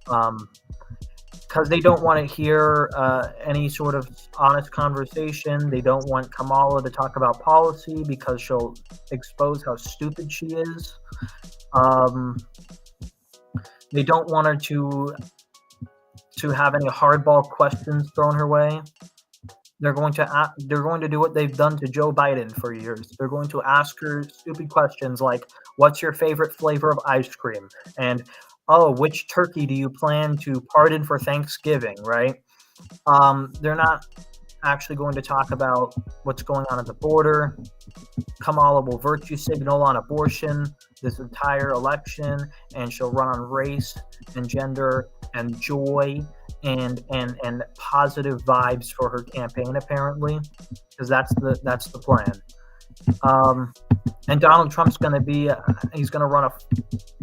because they don't want to hear any sort of honest conversation. They don't want Kamala to talk about policy because she'll expose how stupid she is. They don't want her to have any hardball questions thrown her way. They're going to do what they've done to Joe Biden for years. They're going to ask her stupid questions like, what's your favorite flavor of ice cream? And, oh, which turkey do you plan to pardon for Thanksgiving, right? They're not actually going to talk about what's going on at the border. Kamala will virtue signal on abortion this entire election, and she'll run on race and gender and joy and positive vibes for her campaign, apparently, because that's the plan. And Donald Trump's going to be he's going to run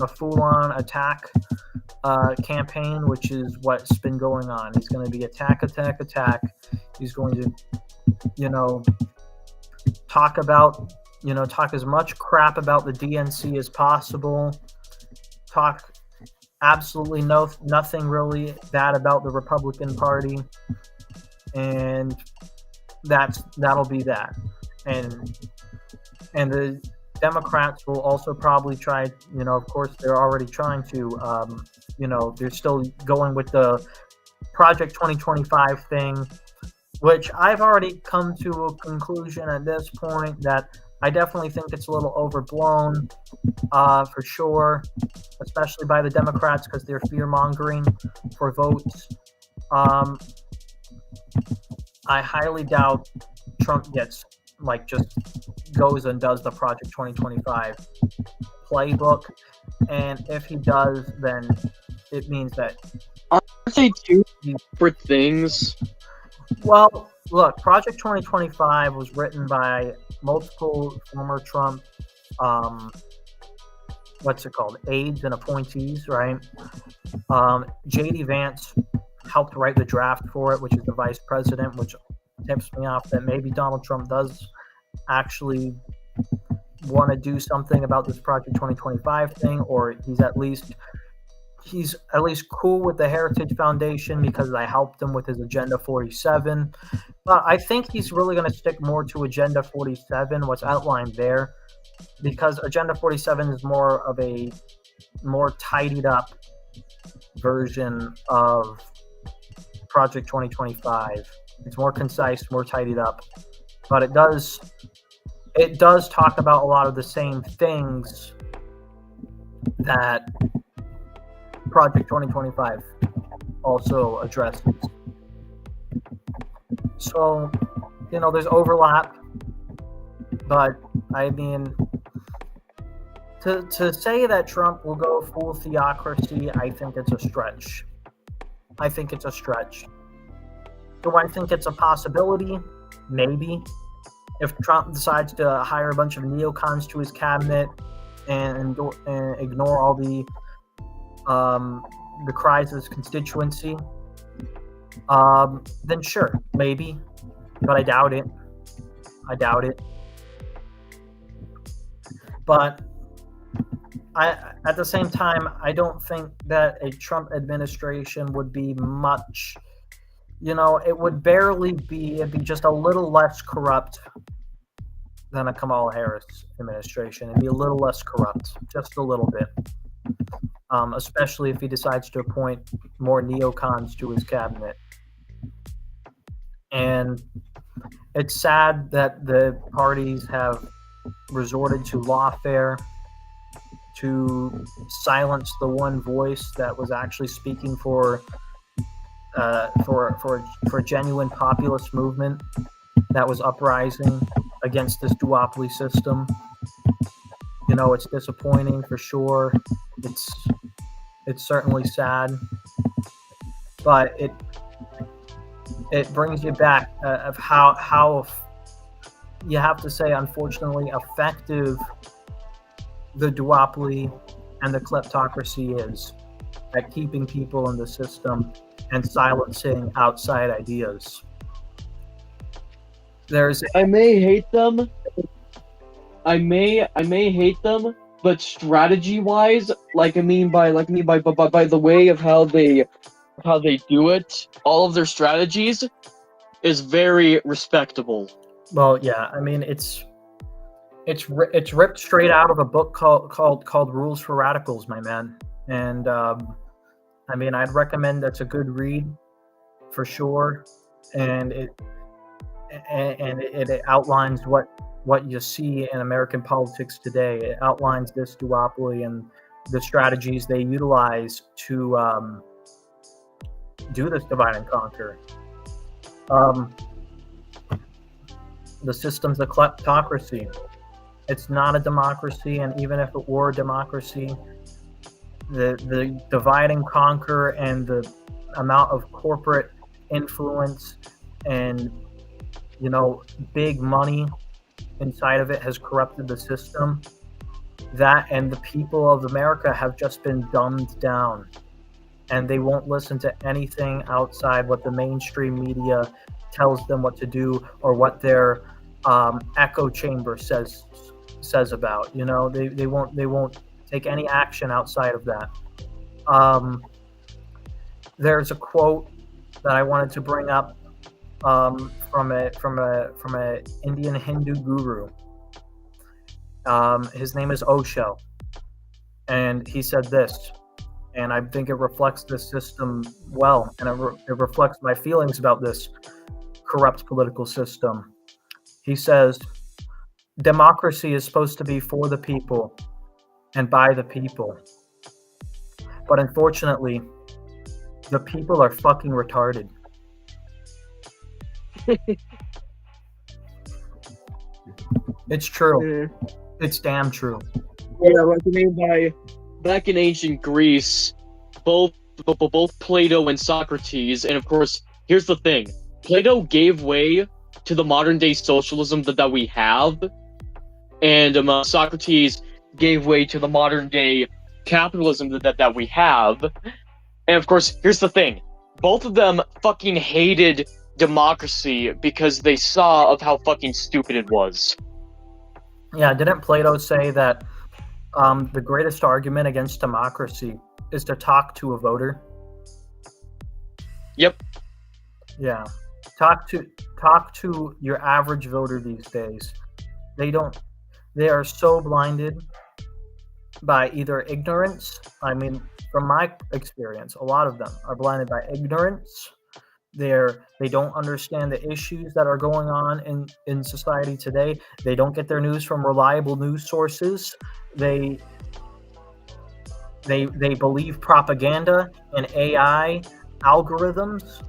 a full-on attack campaign, which is what's been going on. He's going to be attack. He's going to talk as much crap about the DNC as possible, talk absolutely nothing really bad about the Republican Party, and that'll be that. And the Democrats will also probably try, of course they're already trying to, they're still going with the Project 2025 thing, which I've already come to a conclusion at this point that I definitely think it's a little overblown, for sure, especially by the Democrats because they're fear-mongering for votes. I highly doubt Trump just goes and does the Project 2025 playbook, and if he does, then it means that aren't they two separate things? Well, look, Project 2025 was written by multiple former Trump, what's it called, aides and appointees, right? J.D. Vance helped write the draft for it, which is the vice president, which tips me off that maybe Donald Trump does actually want to do something about this Project 2025 thing, or he's at least cool with the Heritage Foundation because I helped him with his Agenda 47. I think he's really going to stick more to Agenda 47, what's outlined there, because Agenda 47 is more of a more tidied up version of Project 2025. It's more concise, more tidied up, but it does talk about a lot of the same things that Project 2025 also addresses. So, there's overlap, but I mean, to say that Trump will go full theocracy, I think it's a stretch. Do I think it's a possibility? Maybe. If Trump decides to hire a bunch of neocons to his cabinet and ignore all the cries of his constituency, then sure, maybe. But I doubt it. But at the same time, I don't think that a Trump administration would be much, it would barely be, it'd be just a little less corrupt than a Kamala Harris administration. It'd be a little less corrupt, just a little bit. Especially if he decides to appoint more neocons to his cabinet. And it's sad that the parties have resorted to lawfare to silence the one voice that was actually speaking for a genuine populist movement that was uprising against this duopoly system. It's disappointing for sure. It's certainly sad, but it brings you back of how you have to say, unfortunately, effective the duopoly and the kleptocracy is at keeping people in the system and silencing outside ideas. I may hate them. I may hate them, but strategy-wise, by the way of how they do it, all of their strategies is very respectable. Well, yeah, I mean it's ripped straight out of a book called Rules for Radicals, my man. And I mean, I'd recommend that's a good read for sure. And it outlines what you see in American politics today. It outlines this duopoly and the strategies they utilize to do this divide and conquer. The system's a kleptocracy. It's not a democracy, and even if it were a democracy, the divide and conquer and the amount of corporate influence and big money inside of it has corrupted the system. That and the people of America have just been dumbed down, and they won't listen to anything outside what the mainstream media tells them what to do or what their echo chamber says about. They won't take any action outside of that. There's a quote that I wanted to bring up from a Indian Hindu guru. His name is Osho, and he said this, and I think it reflects this system well, and it reflects my feelings about this corrupt political system. He says, democracy is supposed to be for the people and by the people. But unfortunately, the people are fucking retarded. It's true. Yeah. It's damn true. Yeah, back in ancient Greece, both Plato and Socrates, and of course, here's the thing. Plato gave way to the modern day socialism that we have, and Socrates gave way to the modern day capitalism that we have. And of course, here's the thing: both of them fucking hated democracy because they saw of how fucking stupid it was. Yeah, didn't Plato say that the greatest argument against democracy is to talk to a voter? Yep. Yeah, talk to your average voter these days. They are so blinded by either ignorance. I mean, from my experience, a lot of them are blinded by ignorance. They don't understand the issues that are going on in society today. They don't get their news from reliable news sources. They believe propaganda and AI algorithms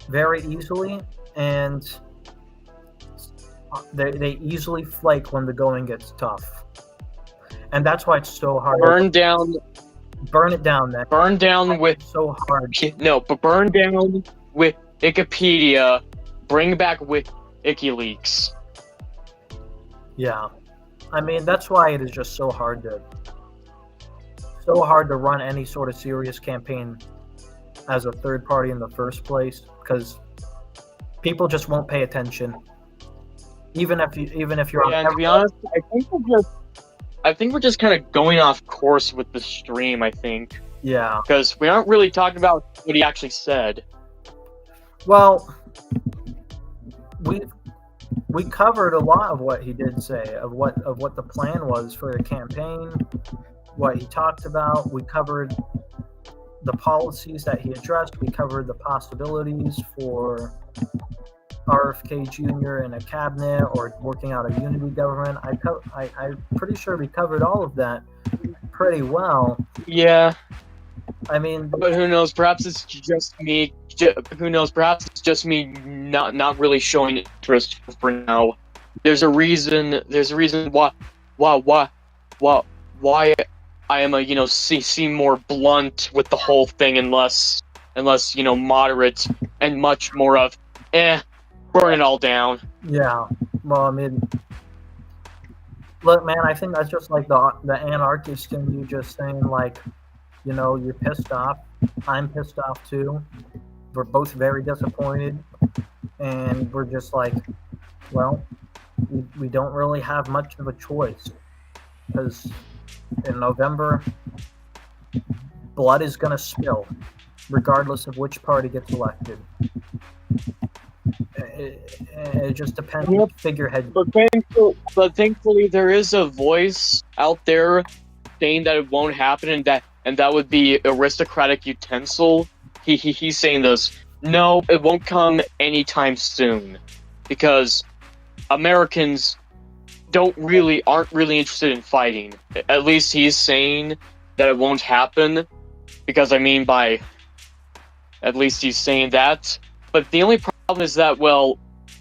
very easily, and they easily flake when the going gets tough. And that's why it's so hard. Burn it down. Then. Burn down with so hard. No, but burn down with Wikipedia. Bring back with WikiLeaks. Yeah, I mean that's why it is just so hard to run any sort of serious campaign as a third party in the first place, because people just won't pay attention. Even if you're yeah, to be honest, I think we're just kind of going off course with the stream, I think. Yeah. Because we aren't really talking about what he actually said. Well, we covered a lot of what he did say, of what the plan was for the campaign, what he talked about. We covered the policies that he addressed. We covered the possibilities for RFK Jr. in a cabinet or working out a unity government. I'm pretty sure we covered all of that pretty well. Yeah. I mean, but who knows? Perhaps it's just me. Who knows? Perhaps it's just me not really showing interest for now. There's a reason why I am seem more blunt with the whole thing, unless moderate and much more of burn it all down. Yeah. Well, I mean, look, man, I think that's just like the anarchist in you just saying, like, you're pissed off. I'm pissed off too. We're both very disappointed, and we're just like, well, we don't really have much of a choice, because in November, blood is going to spill, regardless of which party gets elected. It just depends on figurehead. But thankfully, there is a voice out there saying that it won't happen, and that would be Aristocratic Utensil. He's saying this. No, it won't come anytime soon, because Americans aren't really interested in fighting. At least he's saying that it won't happen, because at least he's saying that. But the only problem is that, well,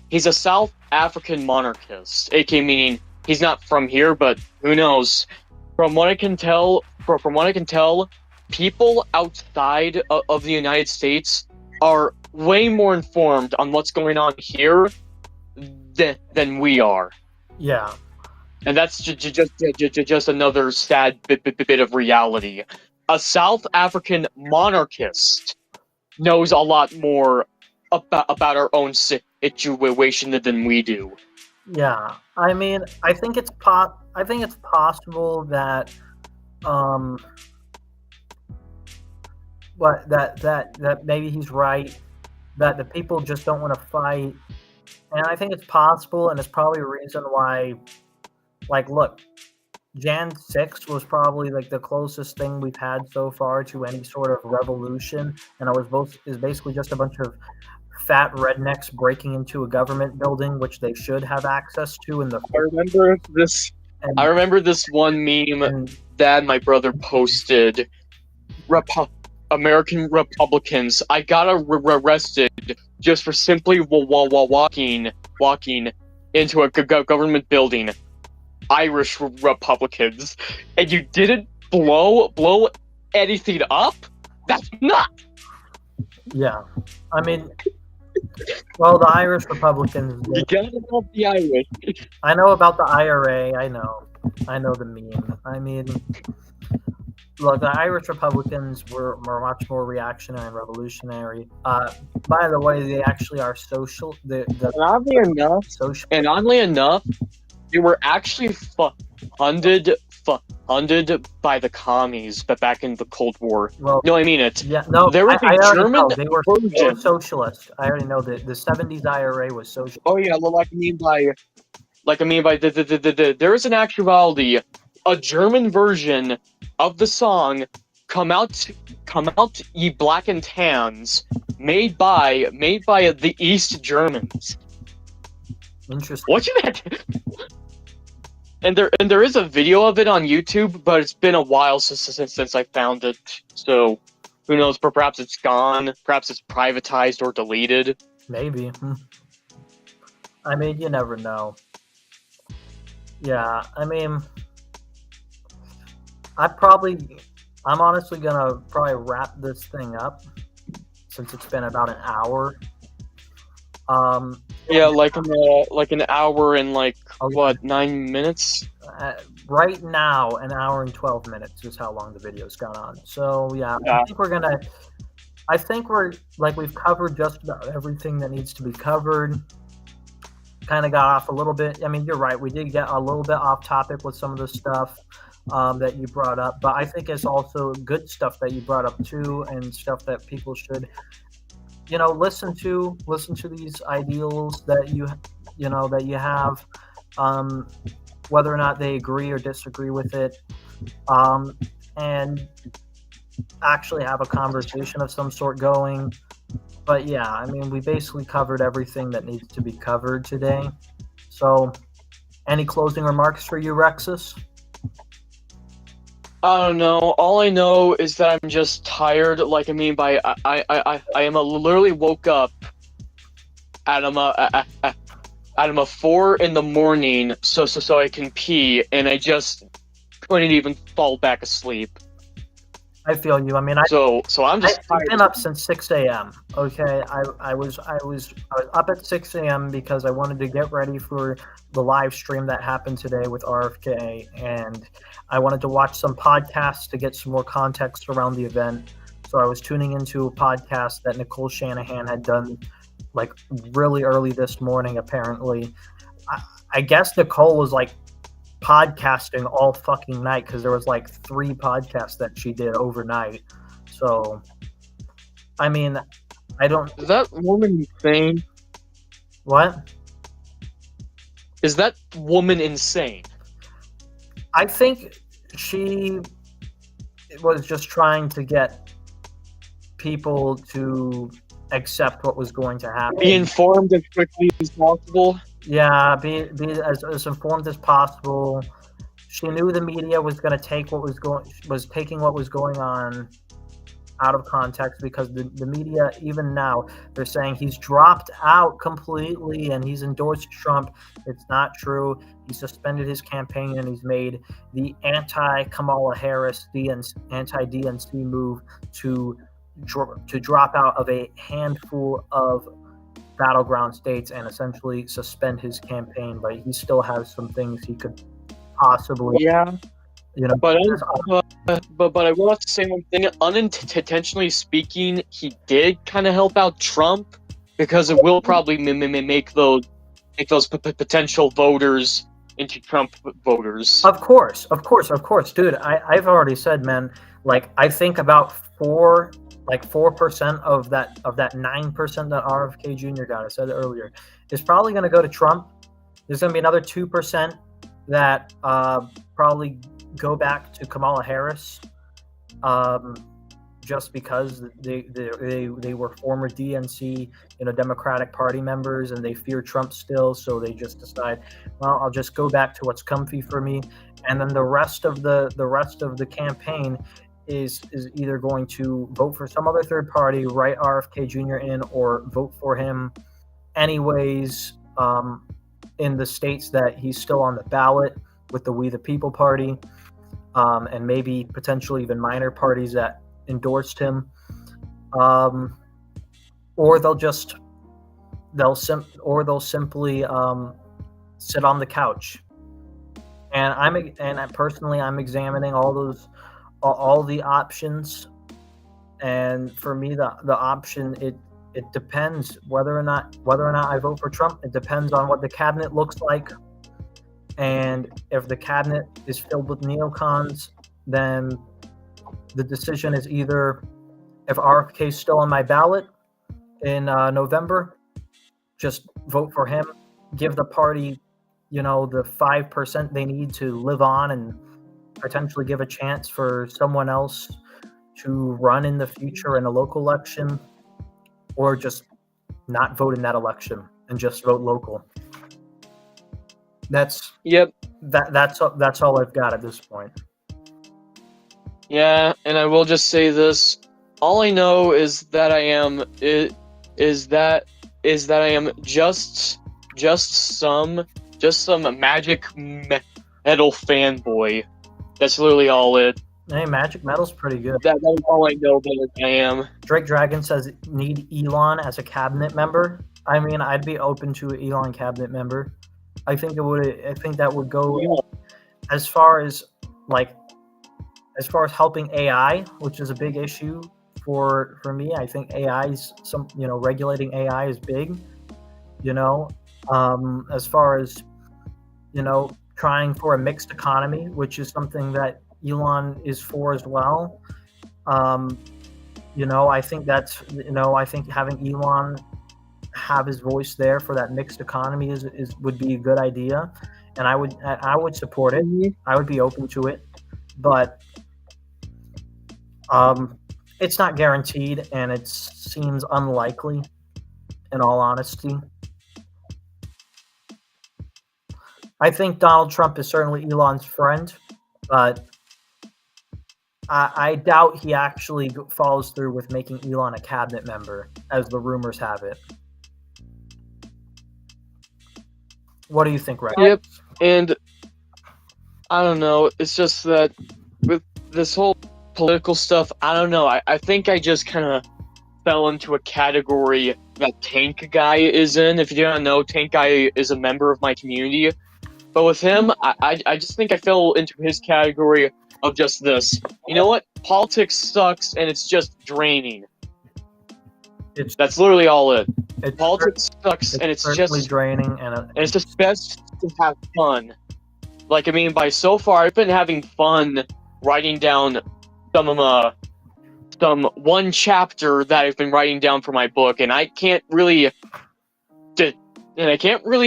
he's a South African monarchist, aka meaning he's not from here, but who knows? From what I can tell, people outside of the United States are way more informed on what's going on here than we are. Yeah. And that's just another sad bit of reality. A South African monarchist knows a lot more about our own situation than we do. Yeah, I mean, I think it's possible that that maybe he's right, that the people just don't want to fight, and I think it's possible, and it's probably a reason why. Like, look, Jan 6 was probably like the closest thing we've had so far to any sort of revolution, and is basically just a bunch of fat rednecks breaking into a government building, which they should have access to. I remember this one meme that my brother posted. American Republicans, I got arrested just for simply walking into a government building. Irish Republicans, and you didn't blow anything up? That's not. Yeah, I mean, Well, the Irish Republicans. You gotta love the Irish. I know about the IRA. I know the meme. I mean, look, the Irish Republicans were much more reactionary and revolutionary. By the way, they actually are social. And oddly enough, they were actually funded by the commies, but back in the Cold War. Well, no, I mean it. Yeah, no, there was I a German they were socialist. I already know that the 70s IRA was socialist. Oh yeah, well, there is an actuality, a German version of the song "Come Out, Ye Black and Tans," made by the East Germans. Interesting. What you meant? And there is a video of it on YouTube, but it's been a while since I found it. So who knows? Perhaps it's gone. Perhaps it's privatized or deleted. Maybe. I mean, you never know. Yeah, I mean, I'm honestly gonna probably wrap this thing up since it's been about an hour. Yeah, like an hour and 9 minutes. Right now, an hour and 12 minutes is how long the video's gone on. So yeah. I think we've covered just about everything that needs to be covered. Kind of got off a little bit. I mean, you're right. We did get a little bit off topic with some of the stuff that you brought up, but I think it's also good stuff that you brought up too, and stuff that people should, listen to these ideals that you have, whether or not they agree or disagree with it, and actually have a conversation of some sort going. But yeah, I mean, we basically covered everything that needs to be covered today. So, any closing remarks for you, Rexuss? I don't know. All I know is that I'm just tired. I literally woke up at 4 in the morning so I can pee, and I just couldn't even fall back asleep. I feel you. I mean, I've been up since 6 a.m. Okay, I was up at 6 a.m. because I wanted to get ready for the live stream that happened today with RFK, and I wanted to watch some podcasts to get some more context around the event. So I was tuning into a podcast that Nicole Shanahan had done really early this morning. Apparently, I guess Nicole was podcasting all fucking night because there was 3 podcasts that she did overnight. So, I mean, I don't. Is that woman insane? What? Is that woman insane? I think she was just trying to get people to accept what was going to happen. Be informed as quickly as possible. Yeah, be as informed as possible. She knew the media was going to take taking what was going on out of context, because the media, even now, they're saying he's dropped out completely and he's endorsed Trump. It's not true. He suspended his campaign and he's made the anti-Kamala Harris, anti-DNC move to drop out of a handful of battleground states and essentially suspend his campaign, but he still has some things he could possibly but I will have to say one thing. Unintentionally speaking, he did kind of help out Trump, because it will probably make those potential voters into Trump voters. Of course, dude. I've already said, man, I think about 4% of that 9% that RFK Jr. got, I said it earlier, is probably going to go to Trump. There's going to be another 2% that probably go back to Kamala Harris, just because they were former DNC, Democratic Party members, and they fear Trump still, so they just decide, well, I'll just go back to what's comfy for me. And then the rest of the campaign is either going to vote for some other third party, write RFK Jr. in, or vote for him anyways, in the states that he's still on the ballot with the We the People Party, and maybe potentially even minor parties that endorsed him, or they'll just they'll simply sit on the couch. And personally, I'm examining all the options. And for me, the option, it depends whether or not I vote for Trump. It depends on what the cabinet looks like, and if the cabinet is filled with neocons, then the decision is either, if RFK is still on my ballot in November, just vote for him, give the party, the 5% they need to live on, and potentially give a chance for someone else to run in the future in a local election, or just not vote in that election and just vote local. That's all I've got at this point. Yeah, and I will just say this: all I know is that I am just some Magic Metal fanboy. That's literally all it. Hey, Magic Metal's pretty good. That's all I know that I am. Drake Dragon says, need Elon as a cabinet member. I mean, I'd be open to an Elon cabinet member. I think that would go as far as helping AI, which is a big issue for me. I think regulating AI is big. As far as trying for a mixed economy, which is something that Elon is for as well. I think I think having Elon have his voice there for that mixed economy would be a good idea, and I would support it. I would be open to it, but it's not guaranteed, and it seems unlikely, in all honesty. I think Donald Trump is certainly Elon's friend, but I doubt he actually follows through with making Elon a cabinet member, as the rumors have it. What do you think, Rex? Yep, and I don't know. It's just that with this whole political stuff, I don't know. I think I just kind of fell into a category that Tank Guy is in. If you don't know, Tank Guy is a member of my community. But with him, I just think I fell into his category of just this. You know what? Politics sucks, and it's just draining. That's literally all it. Politics sucks, and it's just draining, and it's just best to have fun. Like, I mean, by so far, I've been having fun writing down some one chapter that I've been writing down for my book, and I can't really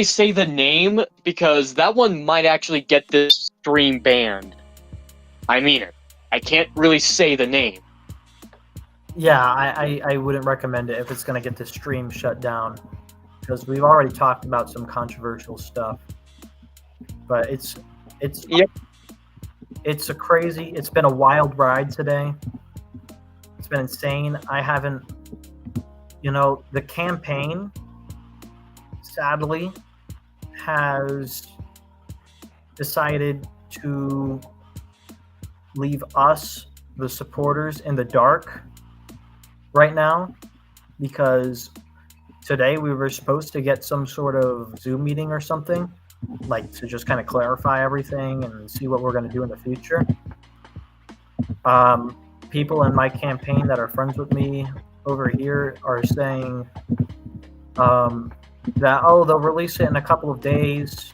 say the name because that one might actually get this stream banned. I mean it. I can't really say the name. Yeah, I wouldn't recommend it if it's going to get the stream shut down, because we've already talked about some controversial stuff. But it's been a wild ride today. It's been insane. The campaign, sadly, has decided to leave us, the supporters, in the dark right now, because today we were supposed to get some sort of Zoom meeting or something, like to just kind of clarify everything and see what we're going to do in the future. People in my campaign that are friends with me over here are saying that, they'll release it in a couple of days.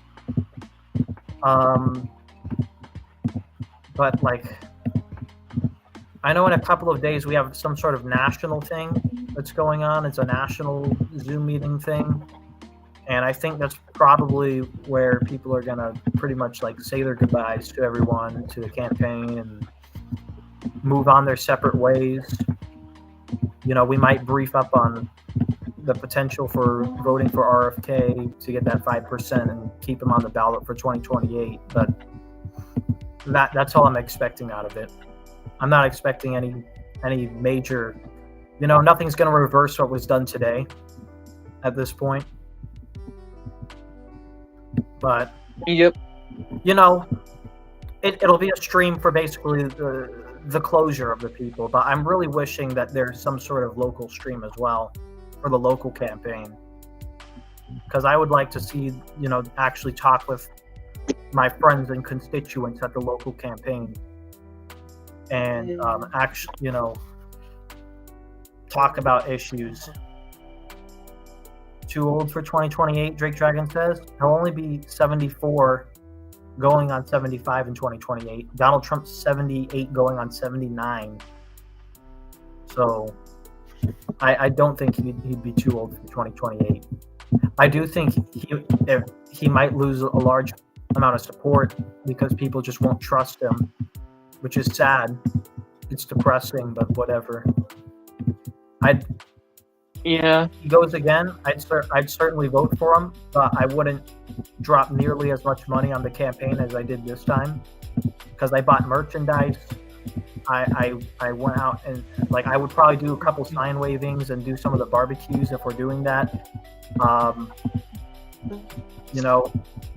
But I know in a couple of days we have some sort of national thing that's going on. It's a national Zoom meeting thing. And I think that's probably where people are going to pretty much say their goodbyes to everyone, to the campaign, and move on their separate ways. We might brief up on the potential for voting for RFK to get that 5% and keep him on the ballot for 2028. But that's all I'm expecting out of it. I'm not expecting any major, nothing's going to reverse what was done today at this point. But yep, it'll be a stream for basically the closure of the people. But I'm really wishing that there's some sort of local stream as well for the local campaign. because I would like to see, actually talk with my friends and constituents at the local campaign, and actually, talk about issues. Too old for 2028, Drake Dragon says. He'll only be 74 going on 75 in 2028. Donald Trump's 78 going on 79. So I don't think he'd be too old for 2028. I do think he might lose a large amount of support because people just won't trust him, which is sad. It's depressing, but whatever. He goes again, I'd certainly vote for him, but I wouldn't drop nearly as much money on the campaign as I did this time, because I bought merchandise. I went out and I would probably do a couple sign wavings and do some of the barbecues if we're doing that.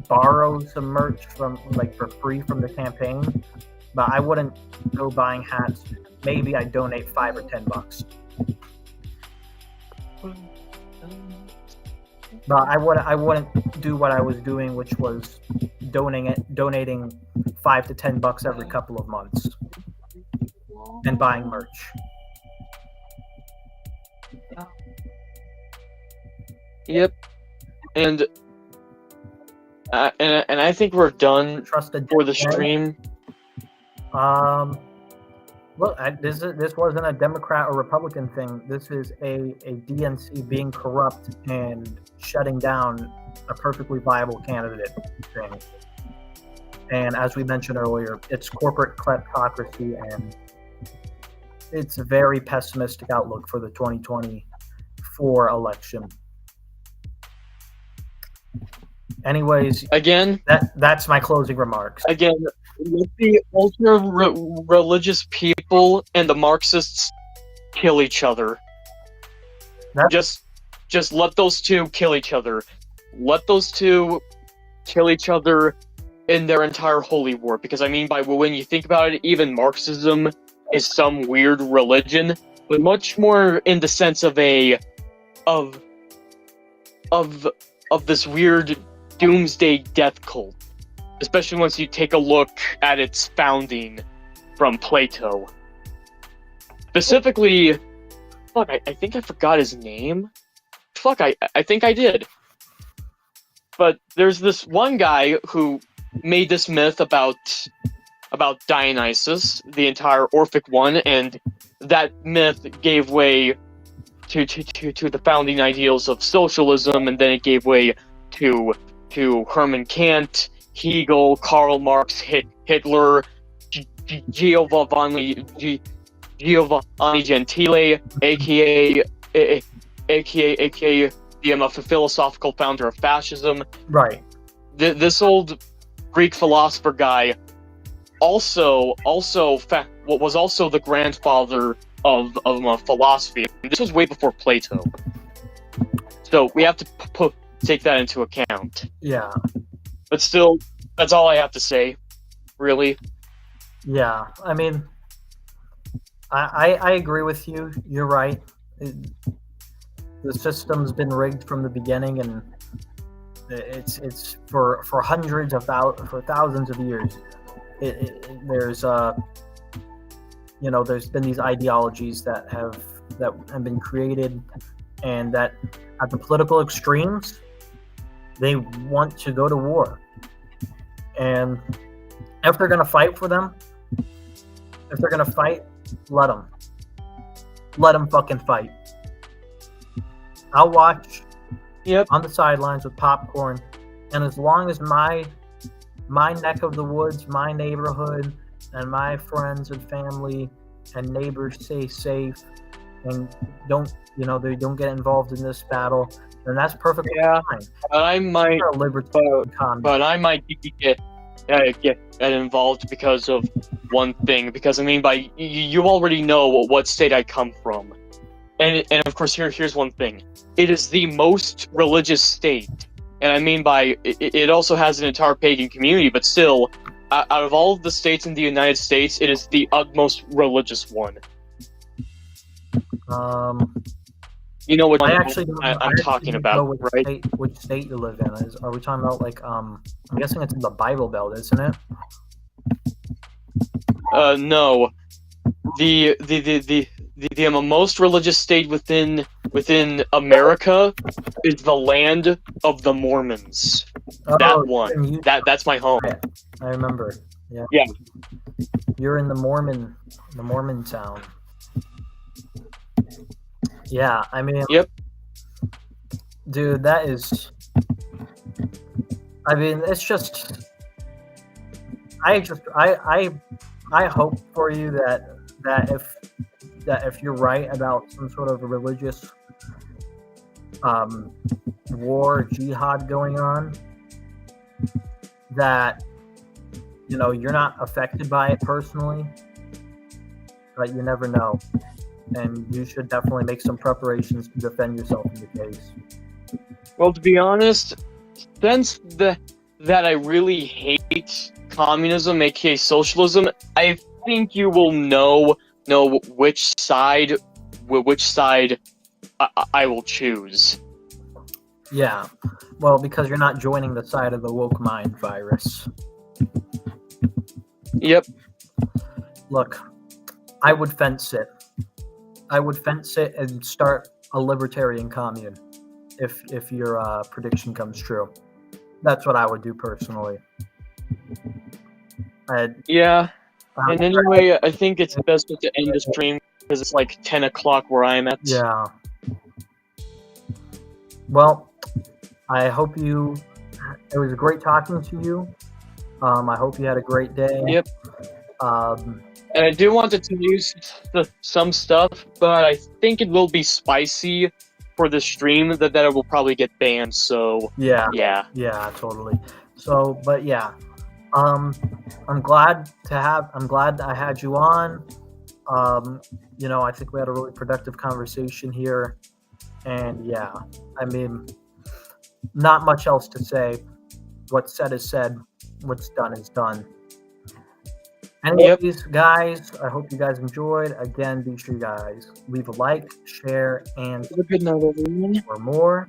Borrow some merch from for free from the campaign, but I wouldn't go buying hats. Maybe I'd donate $5 or $10. But I wouldn't do what I was doing, which was donating $5 to $10 every couple of months and buying merch. Yep, and I think we're done for the stream. Look, this wasn't a Democrat or Republican thing. This is a DNC being corrupt and shutting down a perfectly viable candidate thing. And as we mentioned earlier, it's corporate kleptocracy, and it's a very pessimistic outlook for the 2024 election. Anyways, again, that's my closing remarks. Again, let the ultra-religious people and the Marxists kill each other. Just let those two kill each other. Let those two kill each other in their entire holy war. Because when you think about it, even Marxism is some weird religion, but much more in the sense of this weird doomsday death cult. Especially once you take a look at its founding from Plato. Specifically, I think I forgot his name. I think I did. But there's this one guy who made this myth about Dionysus, the entire Orphic one, and that myth gave way to the founding ideals of socialism, and then it gave way to Hermann Kant, Hegel, Karl Marx, Hitler, Giovanni Gentile, aka the philosophical founder of fascism. Right. This old Greek philosopher guy was also the grandfather of philosophy. This was way before Plato. So we have to take that into account. Yeah. But still, that's all I have to say, really. Yeah, I agree with you. You're right. The system's been rigged from the beginning, and it's for thousands of years. There's been these ideologies that have been created, and that at the political extremes, they want to go to war. And if they're going to fight for them, if they're going to fight, let them. Let them fucking fight. I'll watch on the sidelines with popcorn, and as long as my neck of the woods, my neighborhood, and my friends and family and neighbors stay safe and they don't get involved in this battle, then that's perfectly fine. But I might get involved because of one thing. Because you already know what state I come from, and of course here's one thing. It is the most religious state, and it also has an entire pagan community. But still, out of all of the states in the United States, it is the utmost religious one. You know what I actually don't know. I'm talking about, right? Which state you live in. Are we talking about like I'm guessing it's in the Bible Belt, isn't it? No. The most religious state within America is the land of the Mormons. That Oh, one. That's my home. I remember. Yeah. Yeah. You're in the Mormon town. Yeah, I mean, Yep. dude, that is. I mean, it's just. I hope for you that if you're right about some sort of religious war jihad going on, that you're not affected by it personally, but you never know, and you should definitely make some preparations to defend yourself in the case. Well, to be honest, since that I really hate communism, aka socialism, I think you will know which side I will choose. Yeah, well, because you're not joining the side of the woke mind virus. Yep. Look, I would fence it. I would fence it and start a libertarian commune if your prediction comes true. That's what I would do personally. Yeah. And anyway, I think it's best to end the stream because it's like 10 o'clock where I'm at. Yeah. Well, I hope it was great talking to you. I hope you had a great day. Yep. And I do want to tell you some stuff, but I think it will be spicy for the stream that it will probably get banned. So yeah, totally. So, but yeah, I'm glad I had you on. I think we had a really productive conversation here, and yeah, I mean, not much else to say. What's said is said. What's done is done. Anyways, guys, I hope you guys enjoyed. Again, be sure you guys leave a like, share, and have a good night, everyone. For more,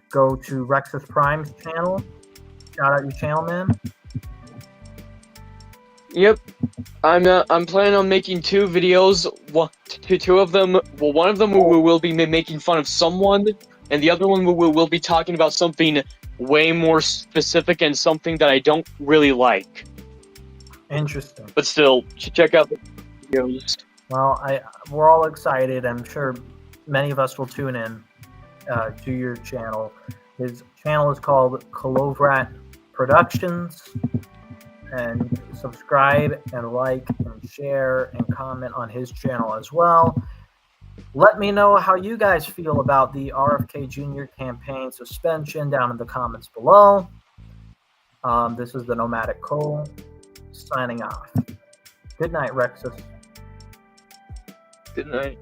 go to Rexuss Prime's channel. Shout out your channel, man. Yep, I'm planning on making 2 videos. Two of them. Well, one of them we will be making fun of someone, and the other one we will be talking about something way more specific and something that I don't really like. Interesting. But still, check out the videos. Well, we're all excited. I'm sure many of us will tune in to your channel. His channel is called Colovrat Productions. And subscribe and like and share and comment on his channel as well. Let me know how you guys feel about the RFK Jr. campaign suspension down in the comments below. This is the Nomadic Cole signing off. Good night, Rexuss. Good night.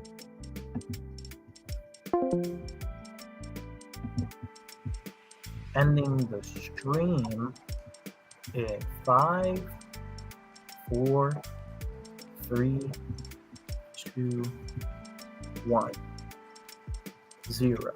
Ending the stream in 5, 4, 3, 2, 1, 0.